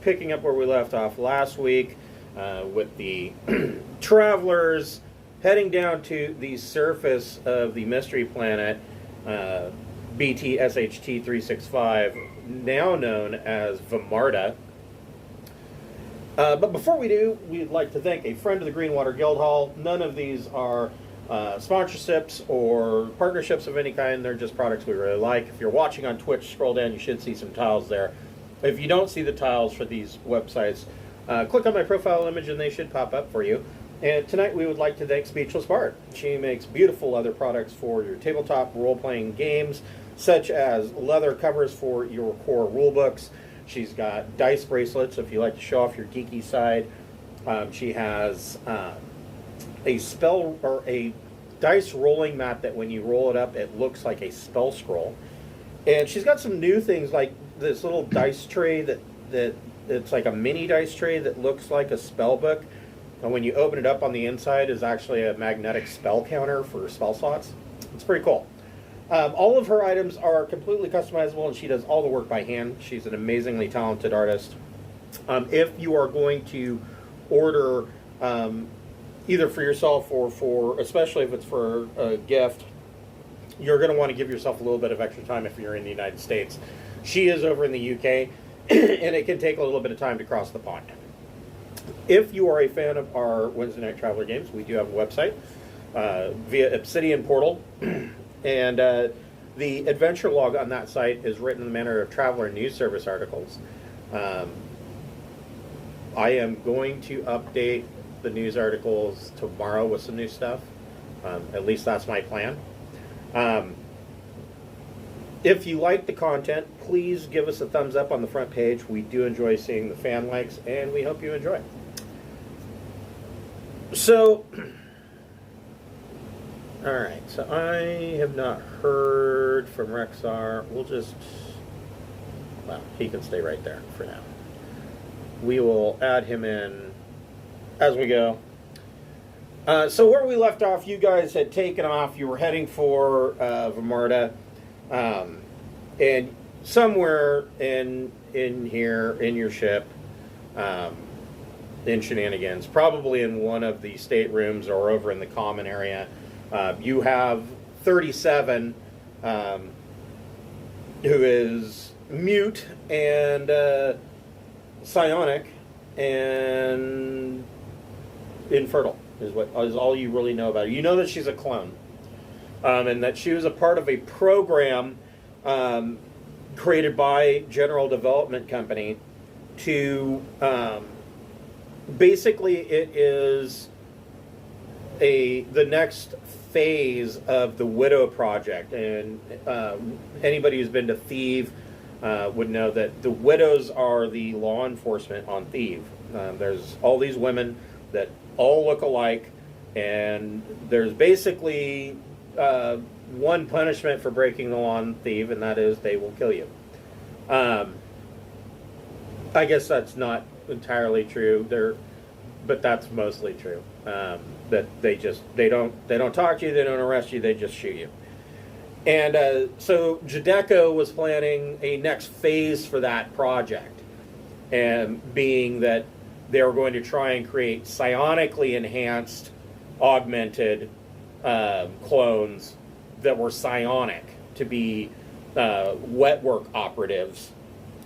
picking up where we left off last week with the travelers heading down to the surface of the mystery planet BT-SHT 365, now known as Vamarda. But before we do, we'd like to thank a friend of the Greenwater Guildhall. None of these are sponsorships or partnerships of any kind. They're just products we really like. If you're watching on Twitch, scroll down. You should see some tiles there. If you don't see the tiles for these websites, click on my profile image and they should pop up for you. And tonight we would like to thank Speechless Bard. She makes beautiful leather products for your tabletop role-playing games, such as leather covers for your core rulebooks. She's got dice bracelets if you like to show off your geeky side. She has a spell or a dice rolling mat that when you roll it up, it looks like a spell scroll. And she's got some new things like this little dice tray that it's like a mini dice tray that looks like a spell book. And when you open it up, on the inside is actually a magnetic spell counter for spell slots. It's pretty cool. All of her items are completely customizable, and she does all the work by hand. She's an amazingly talented artist. If you are going to order either for yourself or for, especially if it's for a gift, you're going to want to give yourself a little bit of extra time if you're in the United States. She is over in the UK, and it can take a little bit of time to cross the pond. If you are a fan of our Wednesday Night Traveler games, we do have a website via Obsidian Portal. And the adventure log on that site is written in the manner of Traveler News Service articles. I am going to update the news articles tomorrow with some new stuff. At least that's my plan. If you like the content, please give us a thumbs up on the front page. We do enjoy seeing the fan likes, and we hope you enjoy. So, all right, so I have not heard from Rexar. We'll just, well, he can stay right there for now. We will add him in as we go. So where we left off, you guys had taken off. You were heading for Vamarda. And somewhere in here, in your ship, in Shenanigans, probably in one of the staterooms or over in the common area, you have 37, who is mute and psionic and infertile, is all you really know about her. You know that she's a clone, and that she was a part of a program created by General Development Company to basically it is the next phase of the Widow Project, and anybody who's been to Thieves would know that the Widows are the law enforcement on Thieves. There's all these women that all look alike, and there's basically one punishment for breaking the law on Thieves, and that is they will kill you. I guess that's not entirely true. But that's mostly true. That they don't talk to you, they don't arrest you, they just shoot you. And so Jadeko was planning a next phase for that project, and being that they were going to try and create psionically enhanced, augmented clones that were psionic to be wet work operatives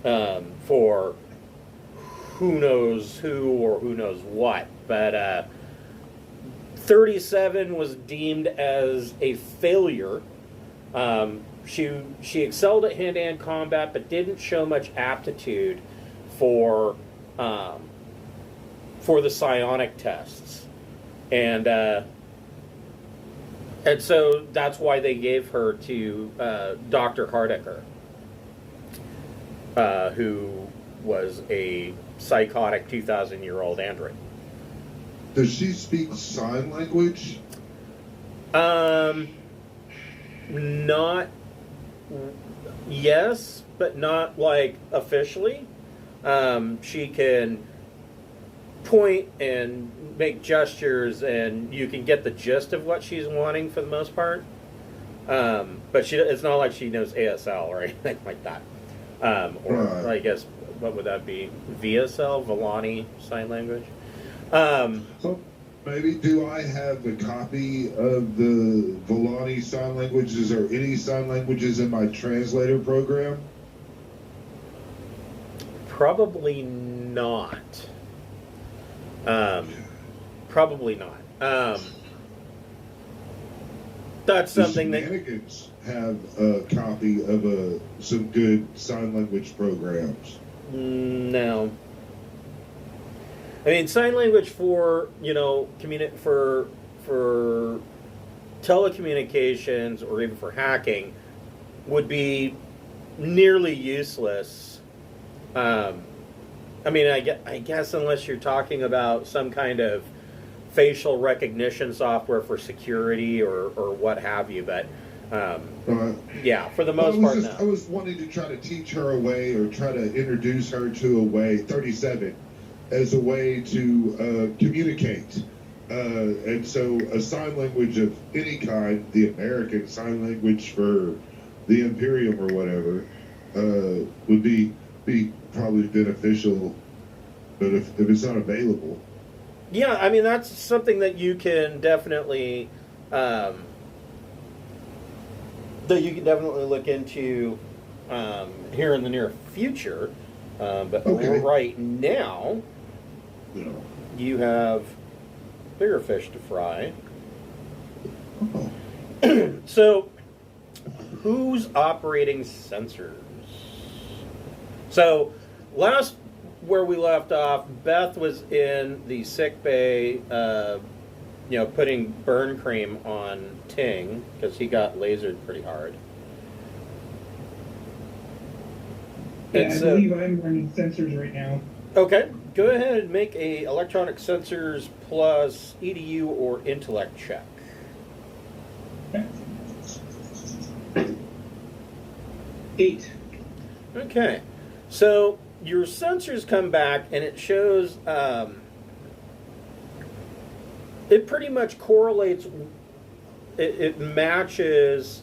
for who knows who or who knows what. But 37 was deemed as a failure. She excelled at hand-to-hand combat, but didn't show much aptitude for the psionic tests, and so that's why they gave her to Dr. Hardecker, who was a psychotic 2,000-year-old android. Does she speak sign language? Not. Yes, but not like officially. She can point and make gestures, and you can get the gist of what she's wanting for the most part. But it's not like she knows ASL or anything like that. Or I guess what would that be? VSL, Volani Sign Language. So maybe do I have a copy of the Volani sign languages or any sign languages in my translator program? Probably not. Probably not. That's something that Shenanigans have a copy of some good sign language programs. no. I mean, sign language for for telecommunications or even for hacking would be nearly useless. I mean, I guess unless you're talking about some kind of facial recognition software for security or what have you, but yeah, for the most part, no. I was wanting to try to teach her a way or try to introduce her to a way, 37, as a way to communicate. And so a sign language of any kind, the American sign language for the Imperium or whatever, would be probably beneficial, but if it's not available. Yeah, I mean, that's something that you can definitely look into here in the near future. But Okay. right now, you have bigger fish to fry. Oh. So, who's operating sensors? So, last where we left off, Beth was in the sick bay, putting burn cream on Ting because he got lasered pretty hard. Yeah, And I so- believe I'm running sensors right now. Okay, go ahead and make a electronic sensors plus EDU or intellect check. Okay. 8. Okay, so your sensors come back and it shows it pretty much correlates, it matches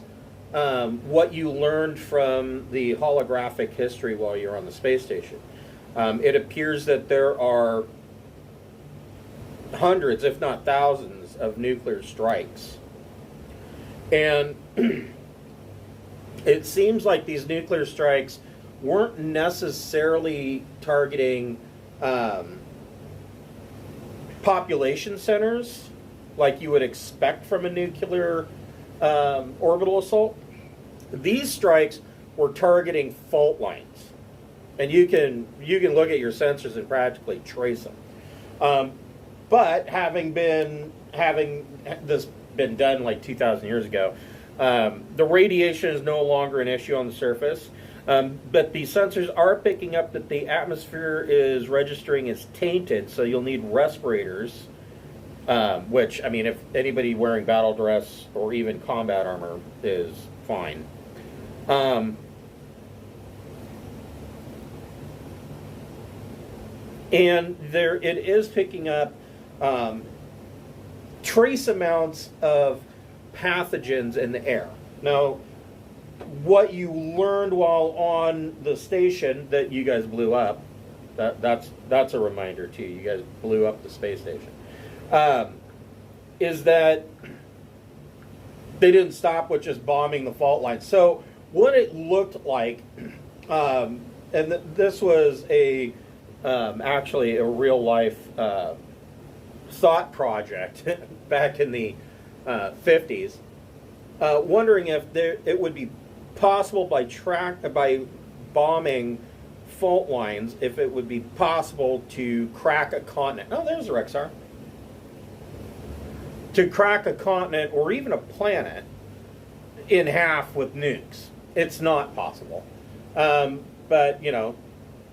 what you learned from the holographic history while you're on the space station. It appears that there are hundreds, if not thousands, of nuclear strikes. And it seems like these nuclear strikes weren't necessarily targeting population centers like you would expect from a nuclear orbital assault. These strikes were targeting fault lines. And you can look at your sensors and practically trace them. But having this been done like 2,000 years ago, the radiation is no longer an issue on the surface. But the sensors are picking up that the atmosphere is registering as tainted, so you'll need respirators. Which, I mean, if anybody wearing battle dress or even combat armor is fine. And it is picking up trace amounts of pathogens in the air. Now, what you learned while on the station that you guys blew up, that's a reminder too. You guys blew up the space station. Is that they didn't stop with just bombing the fault lines. So what it looked like, and this was actually a real life thought project back in the 50s, wondering if it would be possible by bombing fault lines, if it would be possible to crack a continent. Oh, there's a Rexar. To crack a continent or even a planet in half with nukes. It's not possible. But,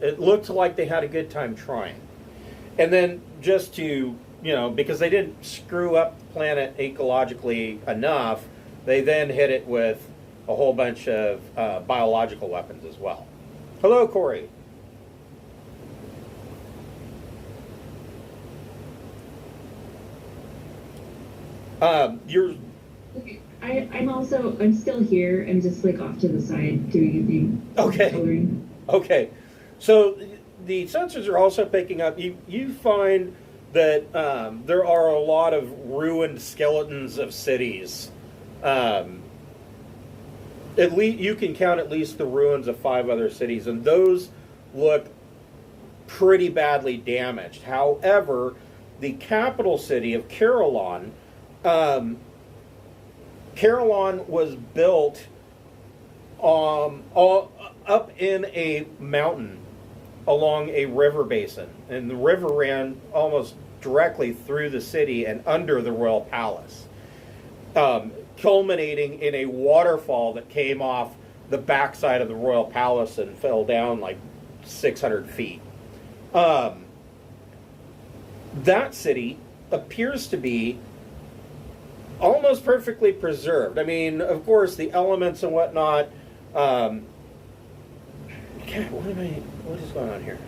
it looked like they had a good time trying. And then just to, because they didn't screw up the planet ecologically enough, they then hit it with a whole bunch of biological weapons as well. Hello, Corey. You're... Okay. I'm still here. I'm just like off to the side doing a thing. Okay. Coloring. Okay. So the sensors are also picking up. You find that there are a lot of ruined skeletons of cities. At least you can count at least the ruins of 5 other cities, and those look pretty badly damaged. However, the capital city of Carellon, Carellon was built all up in a mountain along a river basin, and the river ran almost directly through the city and under the royal palace, culminating in a waterfall that came off the backside of the royal palace and fell down like 600 feet. That city appears to be almost perfectly preserved. I mean, of course, the elements and whatnot. God, what is going on here?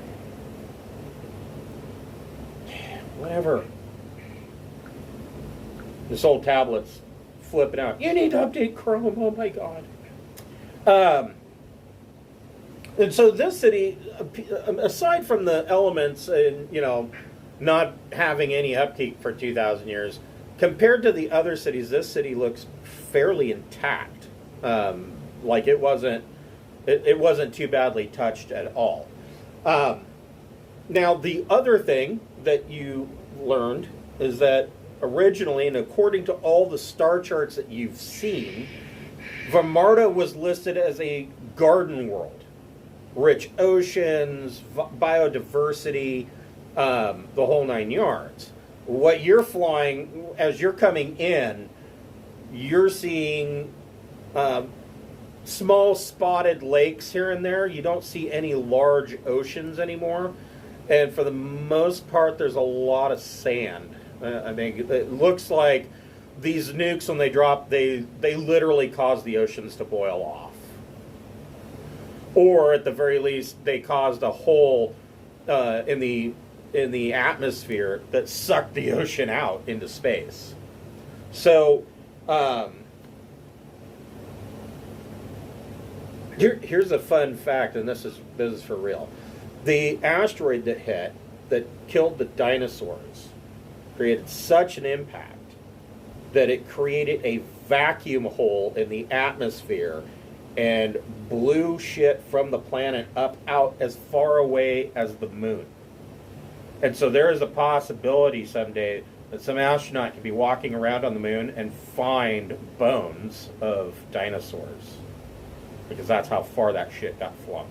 Whatever. This old tablet's flipping out. You need to update Chrome. Oh my God. And so this city, aside from the elements and, not having any upkeep for 2,000 years, compared to the other cities, this city looks fairly intact. Like it wasn't too badly touched at all. Now, the other thing that you learned is that originally, and according to all the star charts that you've seen, Vamarda was listed as a garden world. Rich oceans, biodiversity, the whole 9 yards. What you're flying, as you're coming in, you're seeing small spotted lakes here and there. You don't see any large oceans anymore. And for the most part, there's a lot of sand. I mean, it looks like these nukes, when they drop, they literally cause the oceans to boil off. Or at the very least, they caused a hole in the atmosphere that sucked the ocean out into space. So here's a fun fact, and this is for real. The asteroid that hit, that killed the dinosaurs, created such an impact that it created a vacuum hole in the atmosphere and blew shit from the planet up out as far away as the moon. And so there is a possibility someday that some astronaut could be walking around on the moon and find bones of dinosaurs, because that's how far that shit got flung.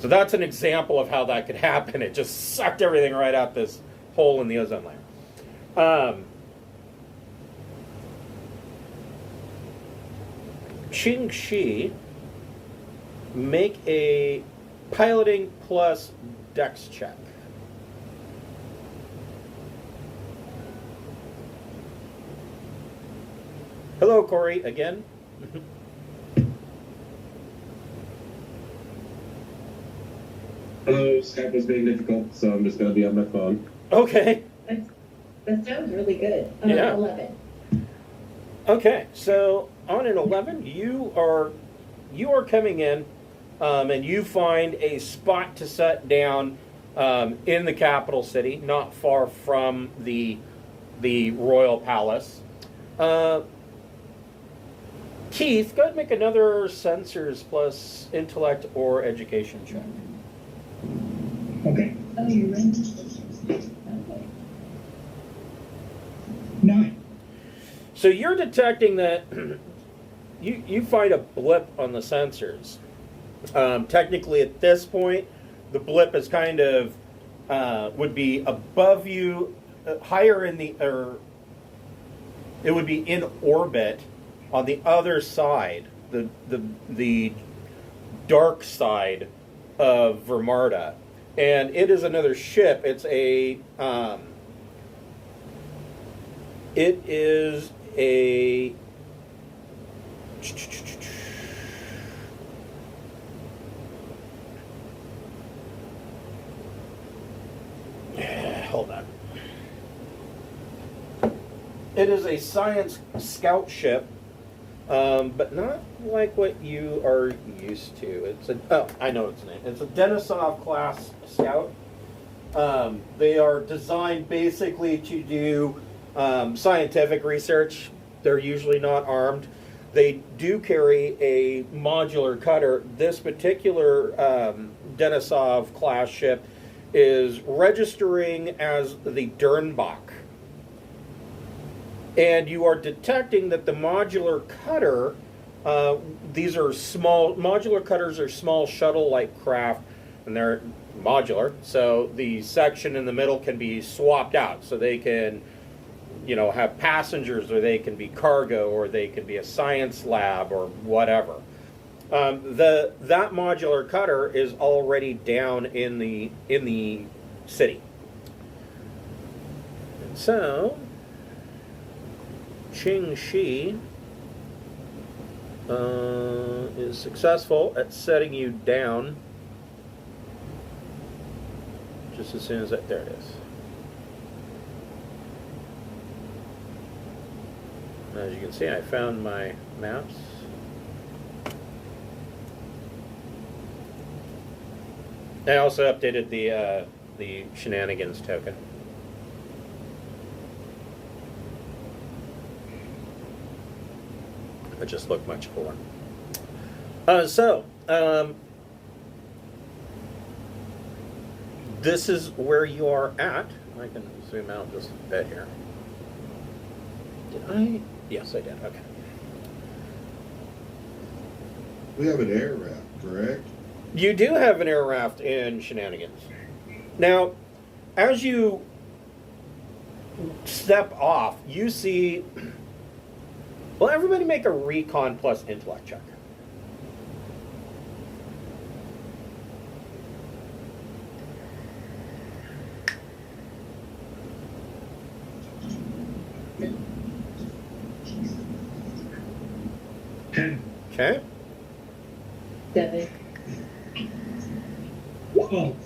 So that's an example of how that could happen. It just sucked everything right out this hole in the ozone layer. Qing Shi, make a piloting plus dex check. Hello, Corey, again. Hello, Skype was being difficult, so I'm just going to be on my phone. Okay. That sounds really good. Yeah. 11. Okay, so on an 11, you are coming in, and you find a spot to set down in the capital city, not far from the royal palace. Keith, go ahead and make another sensors plus intellect or education check. Okay. Oh, you're right. Okay. 9. So you're detecting that you find a blip on the sensors. Technically, at this point, the blip is kind of would be above you, higher in the, or it would be in orbit on the other side, the dark side of Vamarda, and it is another ship. It's a it is a hold on. It is a science scout ship but not like what you are used to. I know its name. It's a Denisov class scout. They are designed basically to do scientific research. They're usually not armed. They do carry a modular cutter. This particular Denisov class ship is registering as the Dernbach. And you are detecting that the modular cutter, modular cutters are small shuttle-like craft, and they're modular, so the section in the middle can be swapped out, so they can, have passengers, or they can be cargo, or they can be a science lab, or whatever. That modular cutter is already down in the city. And so Ching Shi is successful at setting you down just as soon as there it is. As you can see, I found my maps. I also updated the Shenanigans token. It just looked much cooler. This is where you are at. I can zoom out just a bit here. Did I? Yes, I did. Okay. We have an air raft, correct? You do have an air raft in Shenanigans. Now, as you step off, you see... Well, everybody make a recon plus intellect check. Okay. 7. 12.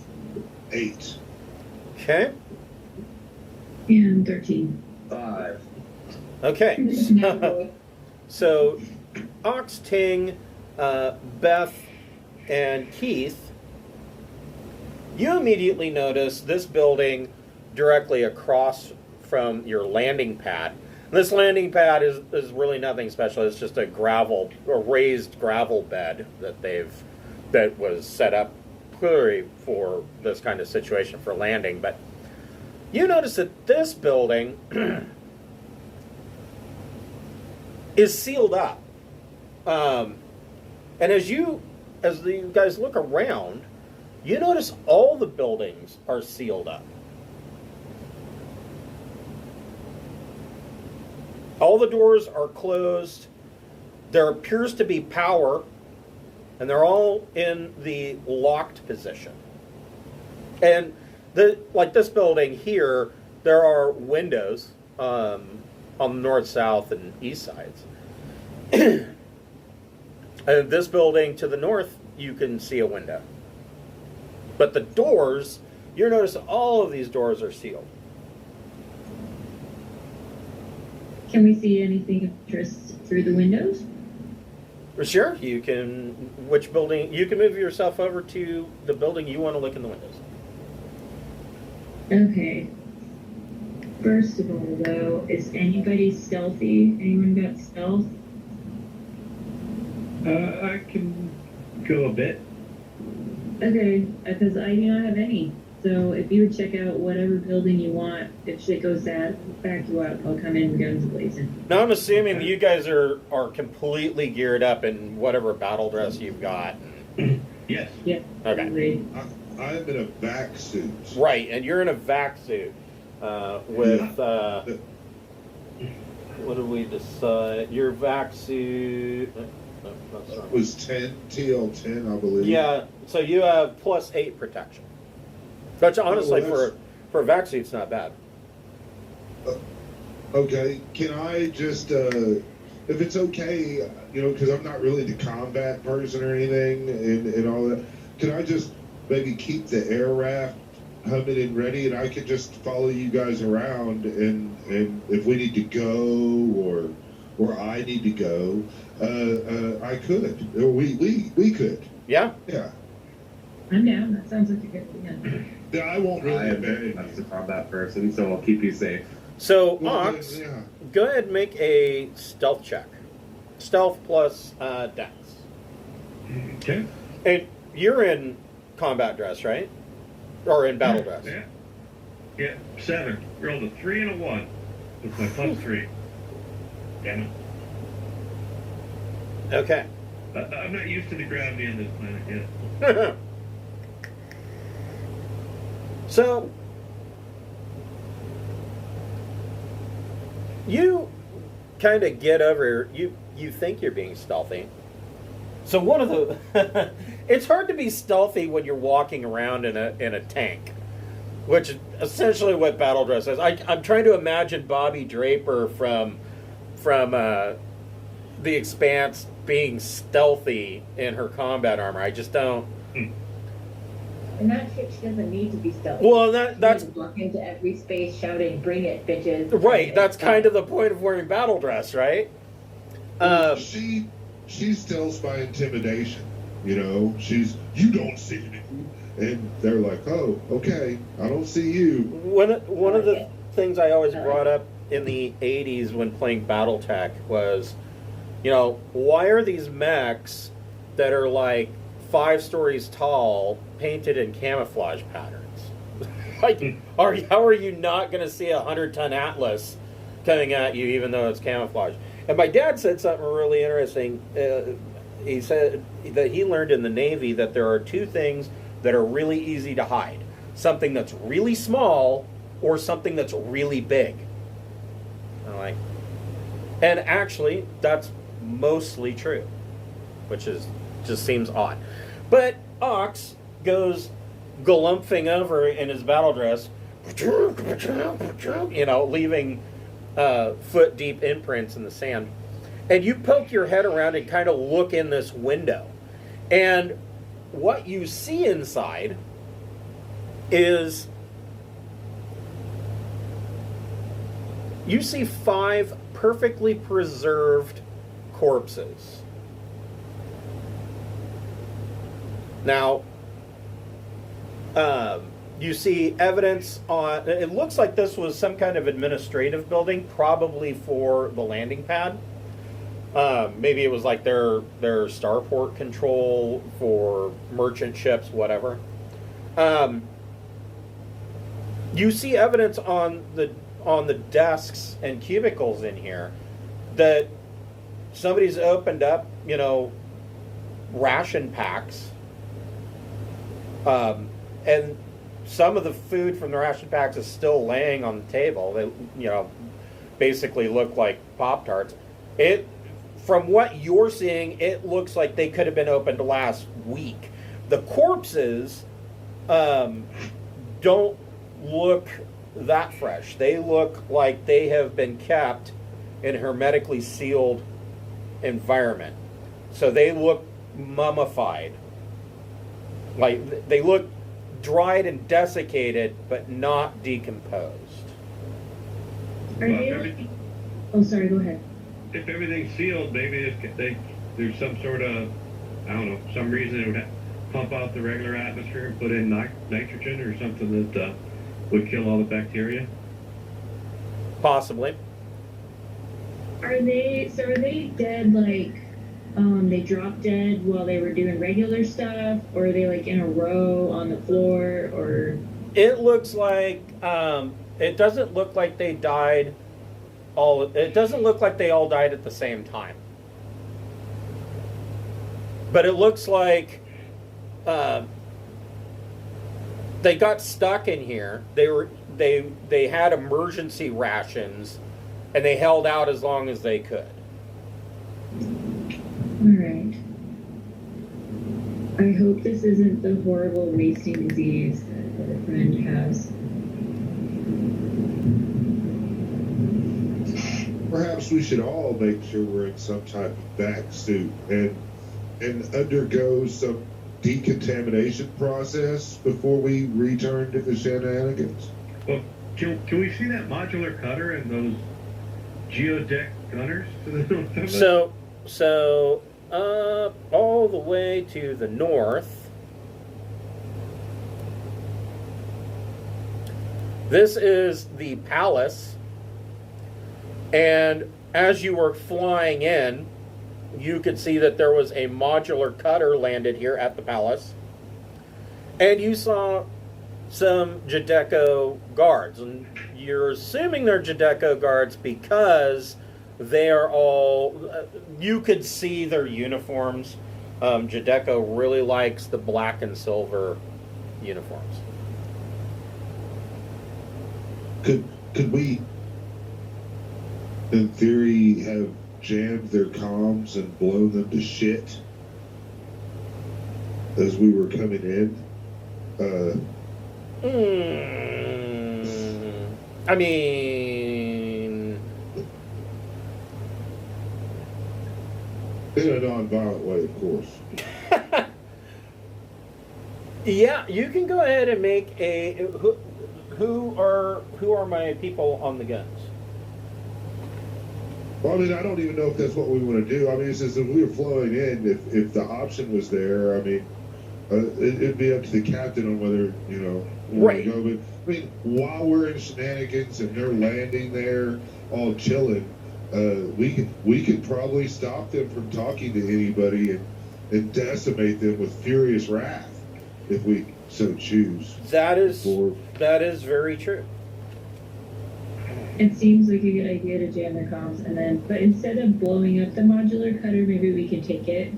8. Okay. And 13. 5. Okay. So Ox, Ting, Beth, and Keith, you immediately notice this building directly across from your landing pad. This landing pad is really nothing special. It's just a raised gravel bed that was set up clearly for this kind of situation for landing. But you notice that this building is sealed up. And as you guys look around, you notice all the buildings are sealed up. All the doors are closed. There appears to be power, and they're all in the locked position. And like this building here, there are windows on the north, south, and east sides. And this building to the north, you can see a window. But the doors, you notice all of these doors are sealed. Can we see anything of interest through the windows? Sure, you can. Which building? You can move yourself over to the building you want to look in the windows. Okay. First of all, though, is anybody stealthy? Anyone got stealth? I can go a bit. Okay, because I do not have any. So if you would check out whatever building you want, if shit goes bad, back you up. I'll come in guns blazing. Now I'm assuming you guys are completely geared up in whatever battle dress you've got. Yes. Yeah. Okay. I'm in a vac suit. Right, and you're in a vac suit with what did we decide? Your vac suit. No, that's It wrong. was 10, TL10, I believe. Yeah, so you have +8 protection. Which honestly, for a vac suit's not bad. Okay, can I just, if it's okay, because I'm not really the combat person or anything and all that, can I just maybe keep the air raft humming and ready, and I could just follow you guys around, and if we need to go or or I need to go, I could. Or we could. Yeah. Yeah. I'm down. That sounds like a good plan. Yeah, I won't really I am very abandon much you. a combat person, so I'll keep you safe. So, Well, Ox, yeah. go ahead and make a stealth check. Stealth plus dex. Okay. And you're in combat dress, right? Or in battle dress? Yeah. Yeah. 7. Rolled a 3 and a 1 with my +3. Damn it. Okay. I'm not used to the gravity on this planet yet. So, you kind of get over, you think you're being stealthy. So one of the, it's hard to be stealthy when you're walking around in a tank, which is essentially what battle dress is. I'm trying to imagine Bobby Draper from The Expanse being stealthy in her combat armor. I just don't. And that chick, she doesn't need to be stealthy. Well, She that's can walk into every space shouting, "Bring it, bitches!" right. That's kind of the point of wearing battle dress, right? She steals by intimidation. You know, you don't see me, and they're like, oh, okay, I don't see you. One of the things I always brought up in the 80s when playing BattleTech was, why are these mechs that are like 5 stories tall painted in camouflage patterns? Like, how are you not going to see a 100-ton Atlas coming at you even though it's camouflage? And my dad said something really interesting. He said that he learned in the Navy that there are 2 things that are really easy to hide. Something that's really small or something that's really big. And actually, that's mostly true, which just seems odd. But Ox goes galumphing over in his battle dress, leaving foot deep imprints in the sand. And you poke your head around and kind of look in this window. And what you see inside is you see 5 perfectly preserved corpses. Now, you see evidence on, it looks like this was some kind of administrative building, probably for the landing pad. Maybe it was like their starport control for merchant ships, whatever. You see evidence on the desks and cubicles in here that somebody's opened up, ration packs. And some of the food from the ration packs is still laying on the table. They, basically look like Pop-Tarts. From what you're seeing, it looks like they could have been opened last week. The corpses don't look that fresh. They look like they have been kept in a hermetically sealed environment. So they look mummified. Like, they look dried and desiccated, but not decomposed. Are they like... Oh, sorry, go ahead. If everything's sealed, maybe there's some sort of, I don't know, some reason it would pump out the regular atmosphere and put in nitrogen or something that would kill all the bacteria. Possibly. Are they dead, like, they dropped dead while they were doing regular stuff, or are they like in a row on the floor, or? It looks like it doesn't look like they died all. It doesn't look like they all died at the same time. But it looks like they got stuck in here. They had emergency rations, and they held out as long as they could. Alright. I hope this isn't the horrible wasting disease that a friend has. Perhaps we should all make sure we're in some type of vac suit and undergo some decontamination process before we return to the Shenanigans. Well, can we see that modular cutter and those geodeck gunners to the north of us? So all the way to the north. This is the palace, and as you were flying in, you could see that there was a modular cutter landed here at the palace, and you saw some Jadeko guards, and you're assuming they're Jadeko guards because they are all, you could see their uniforms. Jadeko really likes the black and silver uniforms. Could we, in theory, have jammed their comms and blown them to shit as we were coming in? I mean, in a non-violent way, of course. yeah, you can go ahead and make a. Who are my people on the guns? Well, I mean, I don't even know if that's what we want to do. I mean, it's just if we were flowing in, if the option was there, I mean, it'd be up to the captain on whether, you know, where right. to go. But, I mean, while we're in Shenanigans and they're landing there all chilling, we could probably stop them from talking to anybody and decimate them with furious wrath if we so choose. That is very true. It seems like a good idea to jam their comms, and then, but instead of blowing up the modular cutter, maybe we can take it.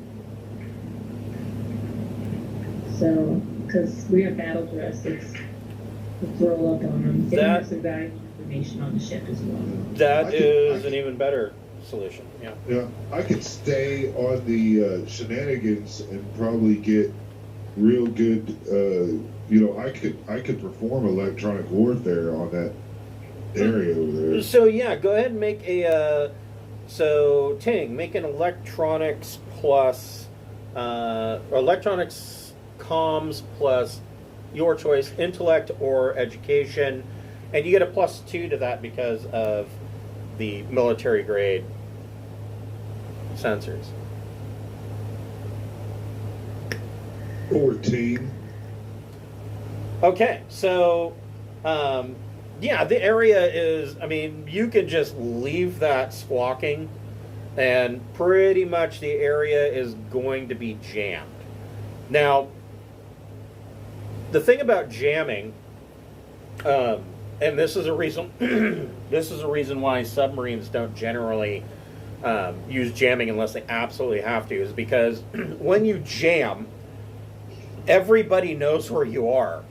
So, because we have battle threats, let's roll up on them. They have some valuable information on the ship as well. That is an even better solution. Yeah. Yeah, I could stay on the Shenanigans and probably get real good. You know, I could perform electronic warfare on that area over there. So yeah, go ahead and make a. So Ting, make an electronics plus electronics comms plus your choice, intellect or education, and you get a +2 to that because of the military grade sensors. 14. Okay, so yeah, the area is, I mean, you can just leave that squawking and pretty much the area is going to be jammed. Now, the thing about jamming, and this is a reason this is a reason why submarines don't generally use jamming unless they absolutely have to, is because when you jam, everybody knows where you are.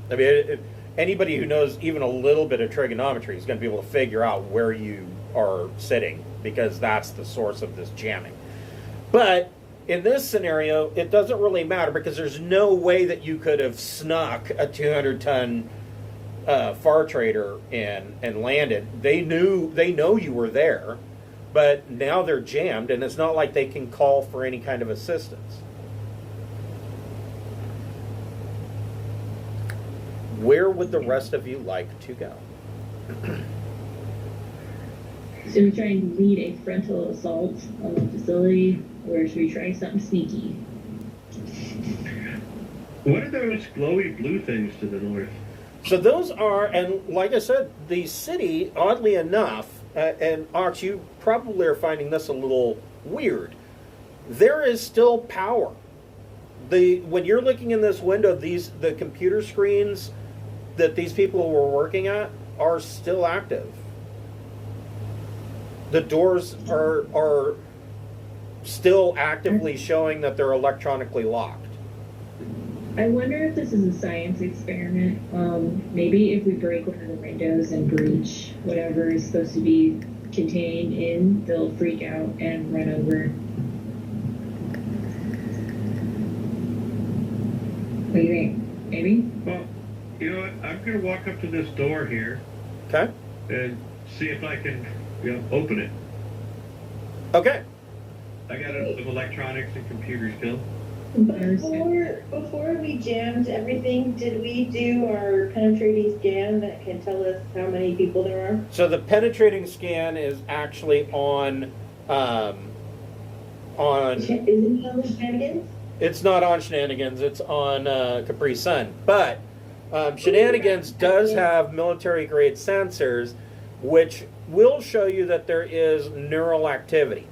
I mean, anybody who knows even a little bit of trigonometry is going to be able to figure out where you are sitting, because that's the source of this jamming. But in this scenario, it doesn't really matter, because there's no way that you could have snuck a 200-ton far trader in and landed. They know you were there, but now they're jammed, and it's not like they can call for any kind of assistance. Where would the rest of you like to go? So we try and lead a frontal assault on the facility, or should we try something sneaky? What are those glowy blue things to the north? So those are, and like I said, the city, oddly enough, and Ox, you probably are finding this a little weird, there is still power. When you're looking in this window, the computer screens that these people were working at are still active. The doors are still actively showing that they're electronically locked. I wonder if this is a science experiment. Maybe if we break one of the windows and breach whatever is supposed to be contained in, they'll freak out and run over. What do you think? Maybe? Well, you know what? I'm going to walk up to this door here. Okay. And see if I can, open it. Okay. I got some electronics and computer skill. Before we jammed everything, did we do our penetrating scan that can tell us how many people there are? So the penetrating scan is actually on. Isn't it on the Shenanigans? It's not on Shenanigans. It's on Capri Sun. But Shenanigans does have military-grade sensors, which will show you that there is neural activity.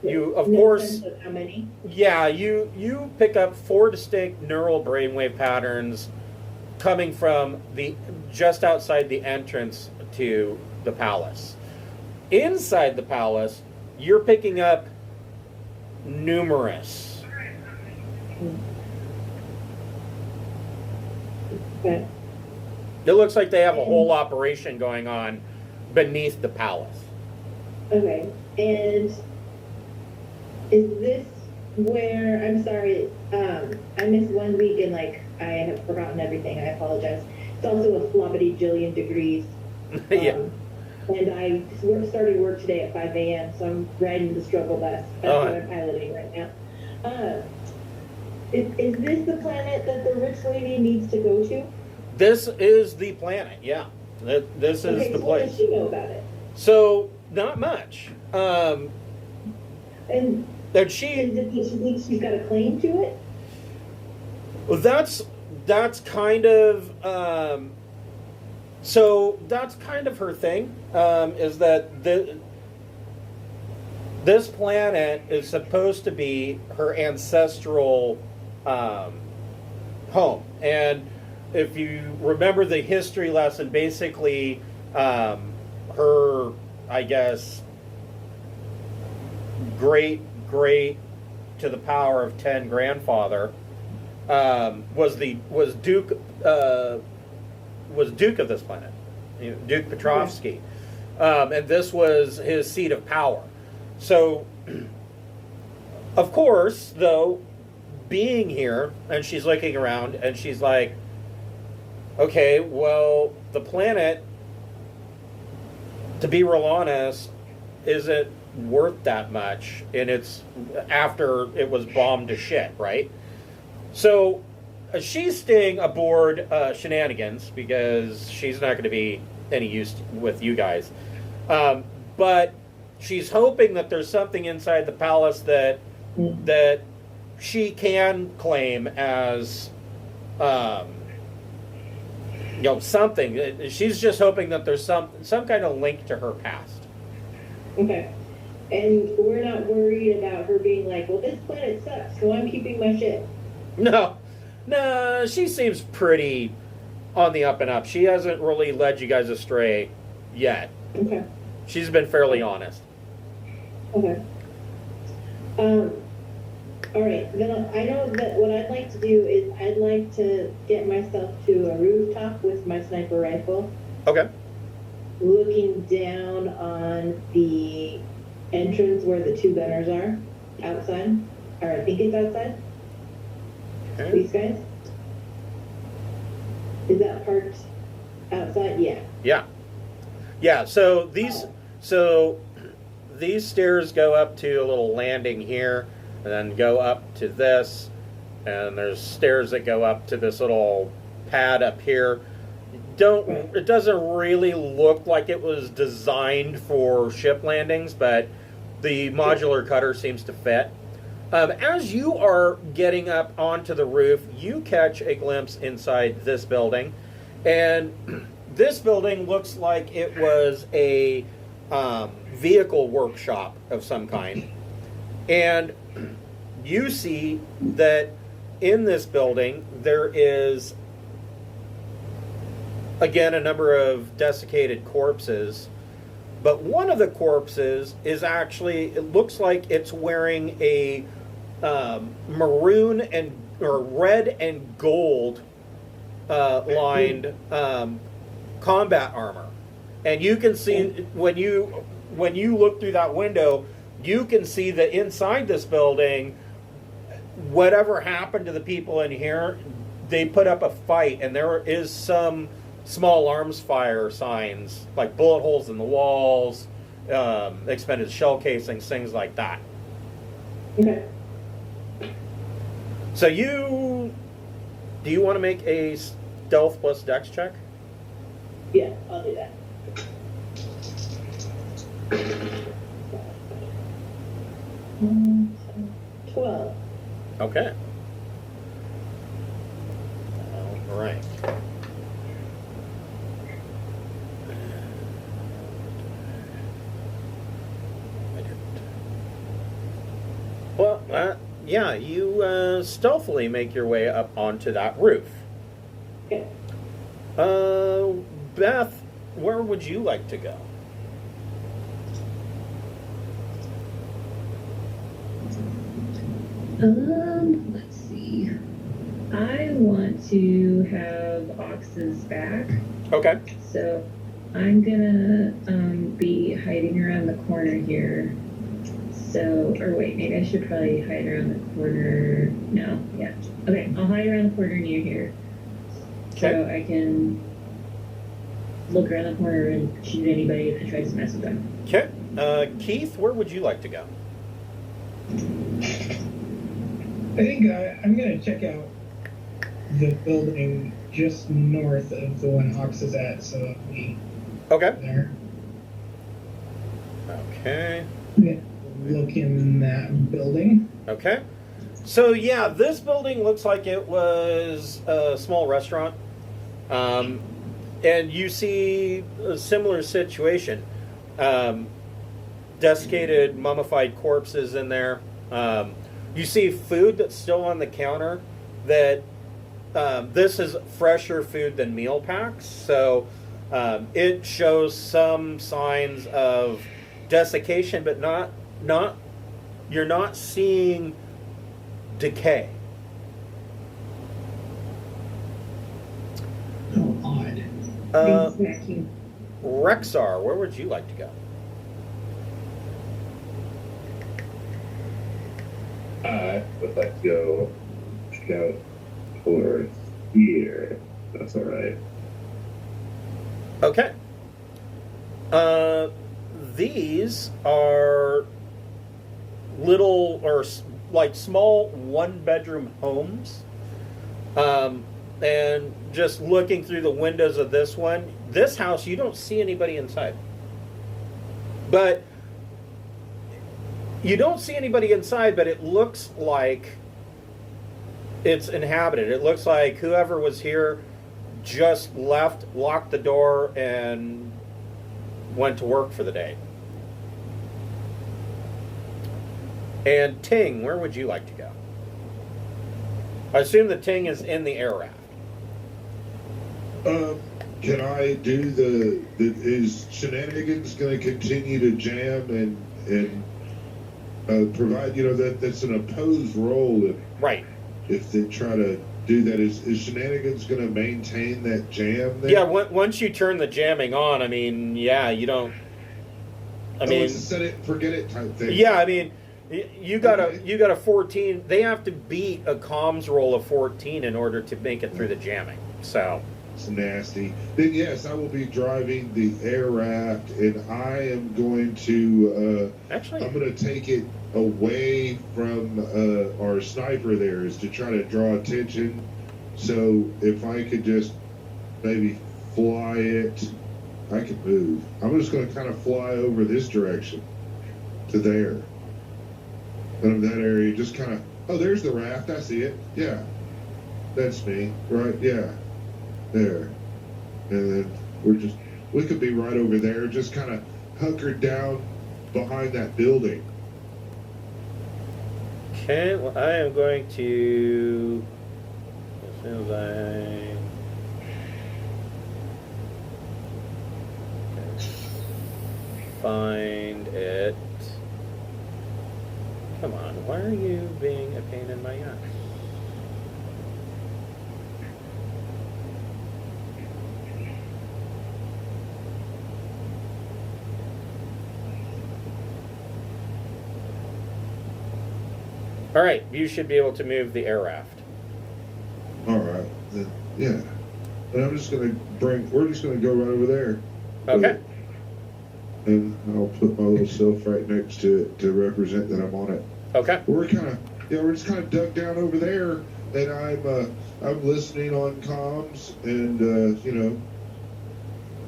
You, of course, sense of how many? yeah, you pick up 4 distinct neural brainwave patterns coming from the just outside the entrance to the palace. Inside the palace, you're picking up numerous. Okay. It looks like they have a whole operation going on beneath the palace. Okay. And is this where, I'm sorry, I missed 1 week and like I have forgotten everything. I apologize. It's also a floppity jillion degrees. Yeah. And I started work today at 5 a.m., so I'm riding the struggle bus. That's what I'm piloting right now. Is this the planet that the rich lady needs to go to? This is the planet, yeah. This is Okay, the so what place. does she know about it? So, not much. And That she, is it that she thinks she's got a claim to it? well, that's kind of, so that's kind of her thing, is that this planet is supposed to be her ancestral home. And if you remember the history lesson, basically her, I guess, great to the power of 10 grandfather was Duke of this planet, Duke Petrovsky, and this was his seat of power. So, of course, though, being here, and she's looking around, and she's like, okay, well, the planet, to be real honest, isn't worth that much, and it's after it was bombed to shit, right? So she's staying aboard Shenanigans because she's not going to be any use with you guys, but she's hoping that there's something inside the palace that she can claim as something. She's just hoping that there's some kind of link to her past. Okay. And we're not worried about her being like, well, this planet sucks, so I'm keeping my shit. No, she seems pretty on the up and up. She hasn't really led you guys astray yet. Okay. She's been fairly honest. Okay. All right. Then I know that what I'd like to do is I'd like to get myself to a rooftop with my sniper rifle, Okay. looking down on the entrance where the 2 gunners are outside, or I think it's outside. Okay. These guys. Is that parked outside? Yeah. Yeah. So these stairs go up to a little landing here, and then go up to this, and there's stairs that go up to this little pad up here. It doesn't really look like it was designed for ship landings, but the modular cutter seems to fit. As you are getting up onto the roof, you catch a glimpse inside this building, and this building looks like it was a vehicle workshop of some kind. And you see that in this building there is, again, a number of desiccated corpses, but one of the corpses is actually, it looks like it's wearing a maroon or red and gold lined combat armor. And you can see when you look through that window, you can see that inside this building, whatever happened to the people in here, they put up a fight, and there is some small arms fire signs, like bullet holes in the walls, expended shell casings, things like that. Okay. So do you want to make a stealth plus dex check? Yeah, I'll do that. Um, 12. Okay. All right. Well, yeah, you stealthily make your way up onto that roof. Okay. Beth, where would you like to go? Let's see. I want to have Ox's back, Okay. so I'm gonna be hiding around the corner here. So, or wait, maybe I should probably hide around the corner. No, yeah. Okay, I'll hide around the corner near here, so Okay. I can look around the corner and shoot anybody that tries to mess with them. Okay. Keith, where would you like to go? I think I'm going to check out the building just north of the one Ox is at, so I'll be Okay. there. Okay. Yeah, look in that building. Okay. So yeah, this building looks like it was a small restaurant. And you see a similar situation. Desiccated, mummified corpses in there. You see food that's still on the counter that this is fresher food than meal packs. So it shows some signs of desiccation, but not you're not seeing decay. Oh, odd. Uh, Thanks, Mackie. Rexar, where would you like to go? I would like to go scout towards here. That's all right. Okay. These are little or like small one-bedroom homes. And just looking through the windows of this house, you don't see anybody inside. But you don't see anybody inside, but it looks like it's inhabited. It looks like whoever was here just left, locked the door, and went to work for the day. And Ting, where would you like to go? I assume the Ting is in the air raft. Can I do is Shenanigans going to continue to jam and provide, that's an opposed role Right. if they try to do that. Is Shenanigans going to maintain that jam there? Yeah, once you turn the jamming on, I mean, yeah, you don't. It's a set it and forget it type thing. Yeah, I mean, you got a 14. They have to beat a comms roll of 14 in order to make it through the jamming. So it's nasty. Then yes, I will be driving the air raft, and I am going to. actually, I'm going to take it away from our sniper there, is to try to draw attention. So if I could just maybe fly it, I could move. I'm just going to kind of fly over this direction to there. And that area, just kind of, oh, there's the raft. I see it. Yeah. That's me. Right. Yeah. There. And then we could be right over there, just kind of hunkered down behind that building. okay. Well, I am going to. As soon as I find it. Come on, why are you being a pain in my ass? All right, you should be able to move the air raft. All right. Then, yeah. And I'm just going to we're just going to go right over there. Okay. And I'll put my little self right next to it to represent that I'm on it. Okay. We're kind we're just kind of ducked down over there, and I'm listening on comms and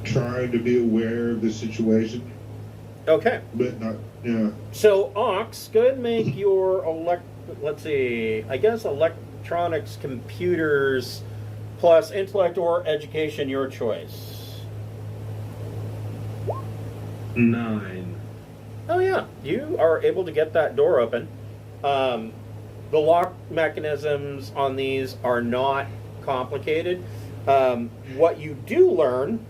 trying to be aware of the situation, Okay. but not. Yeah. So, Ox, go ahead and make your electronics, computers, plus intellect or education, your choice. 9. Oh yeah, you are able to get that door open. The lock mechanisms on these are not complicated. What you do learn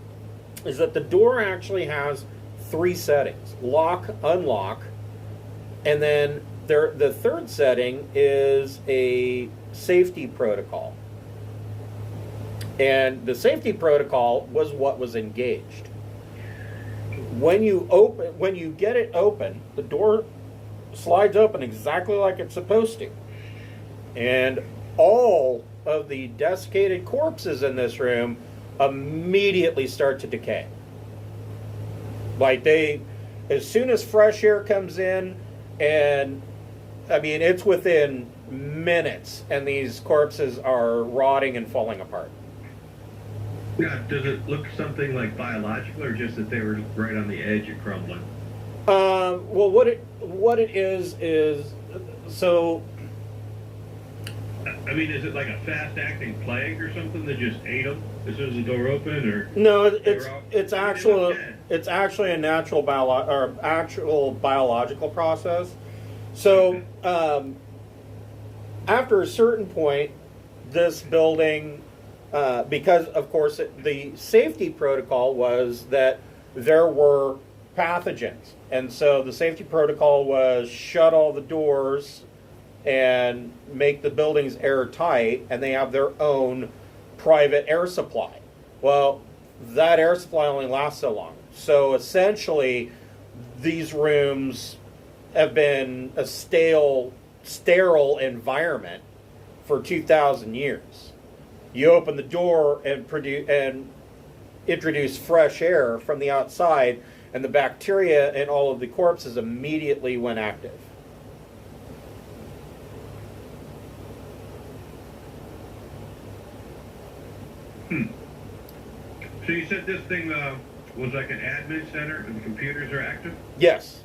is that the door actually has 3 settings: lock, unlock, and then the third setting is a safety protocol. And the safety protocol was what was engaged. When you get it open, the door slides open exactly like it's supposed to. And all of the desiccated corpses in this room immediately start to decay. Like as soon as fresh air comes in, and I mean, it's within minutes, and these corpses are rotting and falling apart. Yeah, does it look something like biological, or just that they were right on the edge of crumbling? Well, what it is so. I mean, is it like a fast-acting plague or something that just ate them as soon as the door opened, or? No, it's actually a natural biological process. So, after a certain point, this building. Because, of course, the safety protocol was that there were pathogens. And so the safety protocol was shut all the doors and make the buildings airtight, and they have their own private air supply. Well, that air supply only lasts so long. So essentially, these rooms have been a sterile environment for 2,000 years. You open the door and introduce fresh air from the outside, and the bacteria in all of the corpses immediately went active. So you said this thing was like an admin center, and the computers are active? Yes.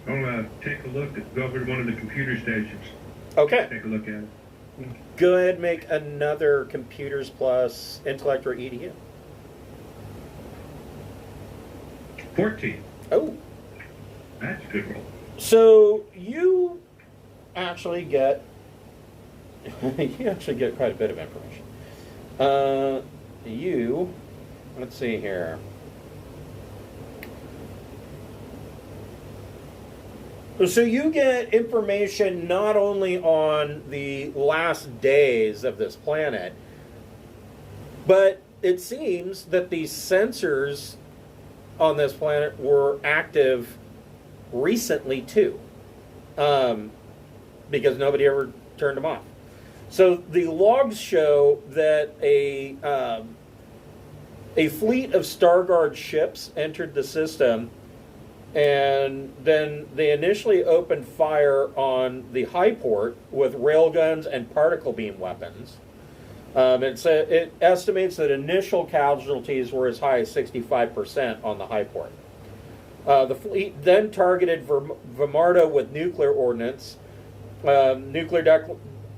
I'm going to take a look, go over to one of the computer stations. Okay. Take a look at it. Go ahead and make another computers plus intellect or EDU. 14. Oh. That's a good roll. So you actually get quite a bit of information. Let's see here. So you get information not only on the last days of this planet, but it seems that the sensors on this planet were active recently too, because nobody ever turned them off. So the logs show that a fleet of Starguard ships entered the system, and then they initially opened fire on the high port with railguns and particle beam weapons. It estimates that initial casualties were as high as 65% on the high port. The fleet then targeted Vamarda with nuclear ordnance. Nuclear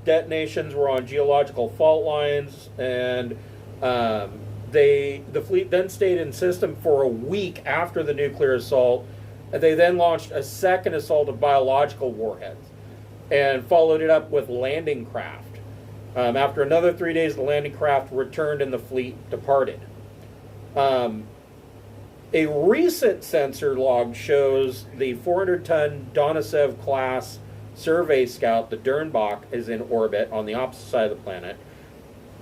detonations were on geological fault lines, and the fleet then stayed in system for a week after the nuclear assault. They then launched a second assault of biological warheads and followed it up with landing craft. After another 3 days, the landing craft returned and the fleet departed. A recent sensor log shows the 400-ton Donosev class survey scout, the Dernbach, is in orbit on the opposite side of the planet.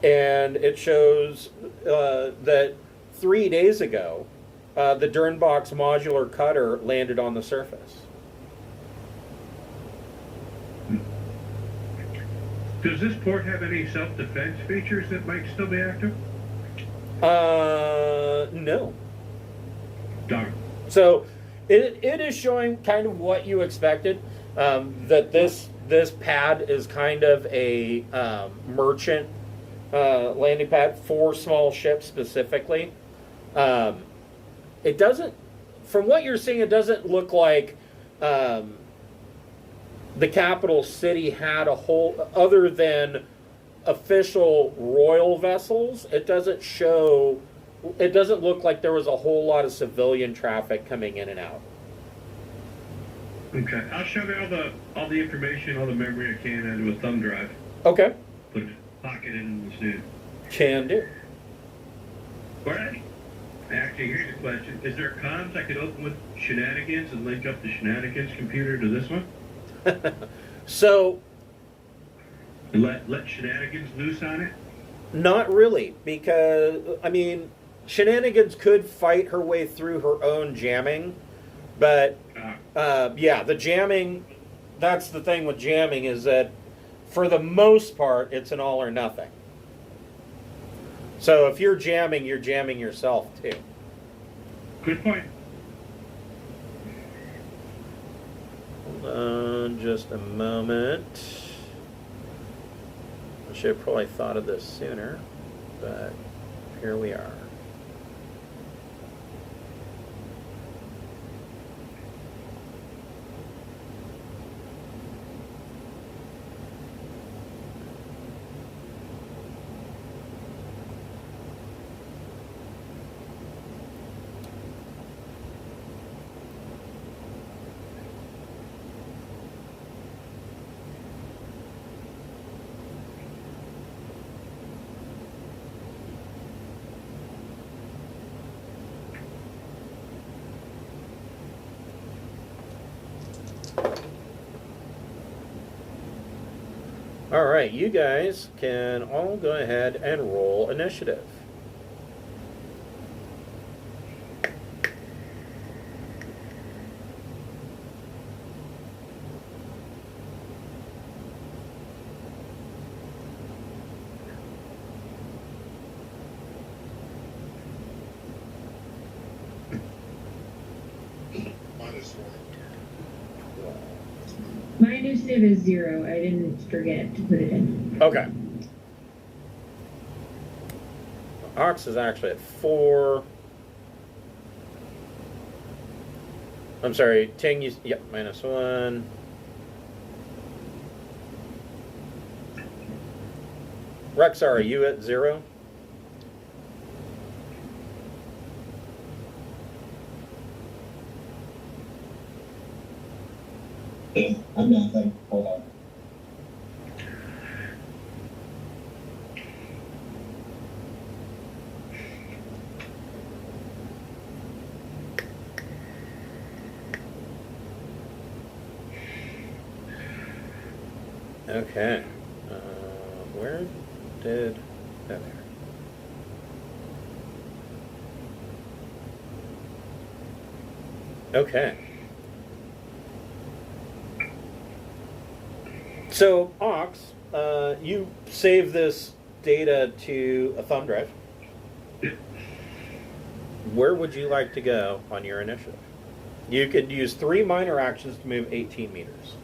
And it shows that 3 days ago, the Dernbach's modular cutter landed on the surface. Does this port have any self-defense features that might still be active? No. Darn. So it is showing kind of what you expected, that this this pad is kind of a merchant landing pad for small ships specifically. It doesn't, from what you're seeing, it doesn't look like the capital city had a whole, other than official royal vessels, it doesn't look like there was a whole lot of civilian traffic coming in and out. Okay, I'll shove all the information, all the memory I can into a thumb drive. Okay. Put it pocket in the snoot. Can do. All right. Actually, here's a question. Is there comms I could open with Shenanigans and link up the Shenanigans computer to this one? So, And let Shenanigans loose on it? not really, because, I mean, Shenanigans could fight her way through her own jamming, but, yeah, the jamming, that's the thing with jamming, is that for the most part, it's an all or nothing. So if you're jamming yourself too. Good point. Hold on just a moment. I should have probably thought of this sooner, but here we are. All right, you guys can all go ahead and roll initiative. My initiative is 0. I didn't forget to put it in. Okay. Ox is actually at 4. I'm sorry, Ting, yep, -1. Rexar, are you at 0? I'm nothing. Hold on. Okay. Where did... Oh, there. Okay. So, Ox, you save this data to a thumb drive. Where would you like to go on your initiative? You could use 3 minor actions to move 18 meters.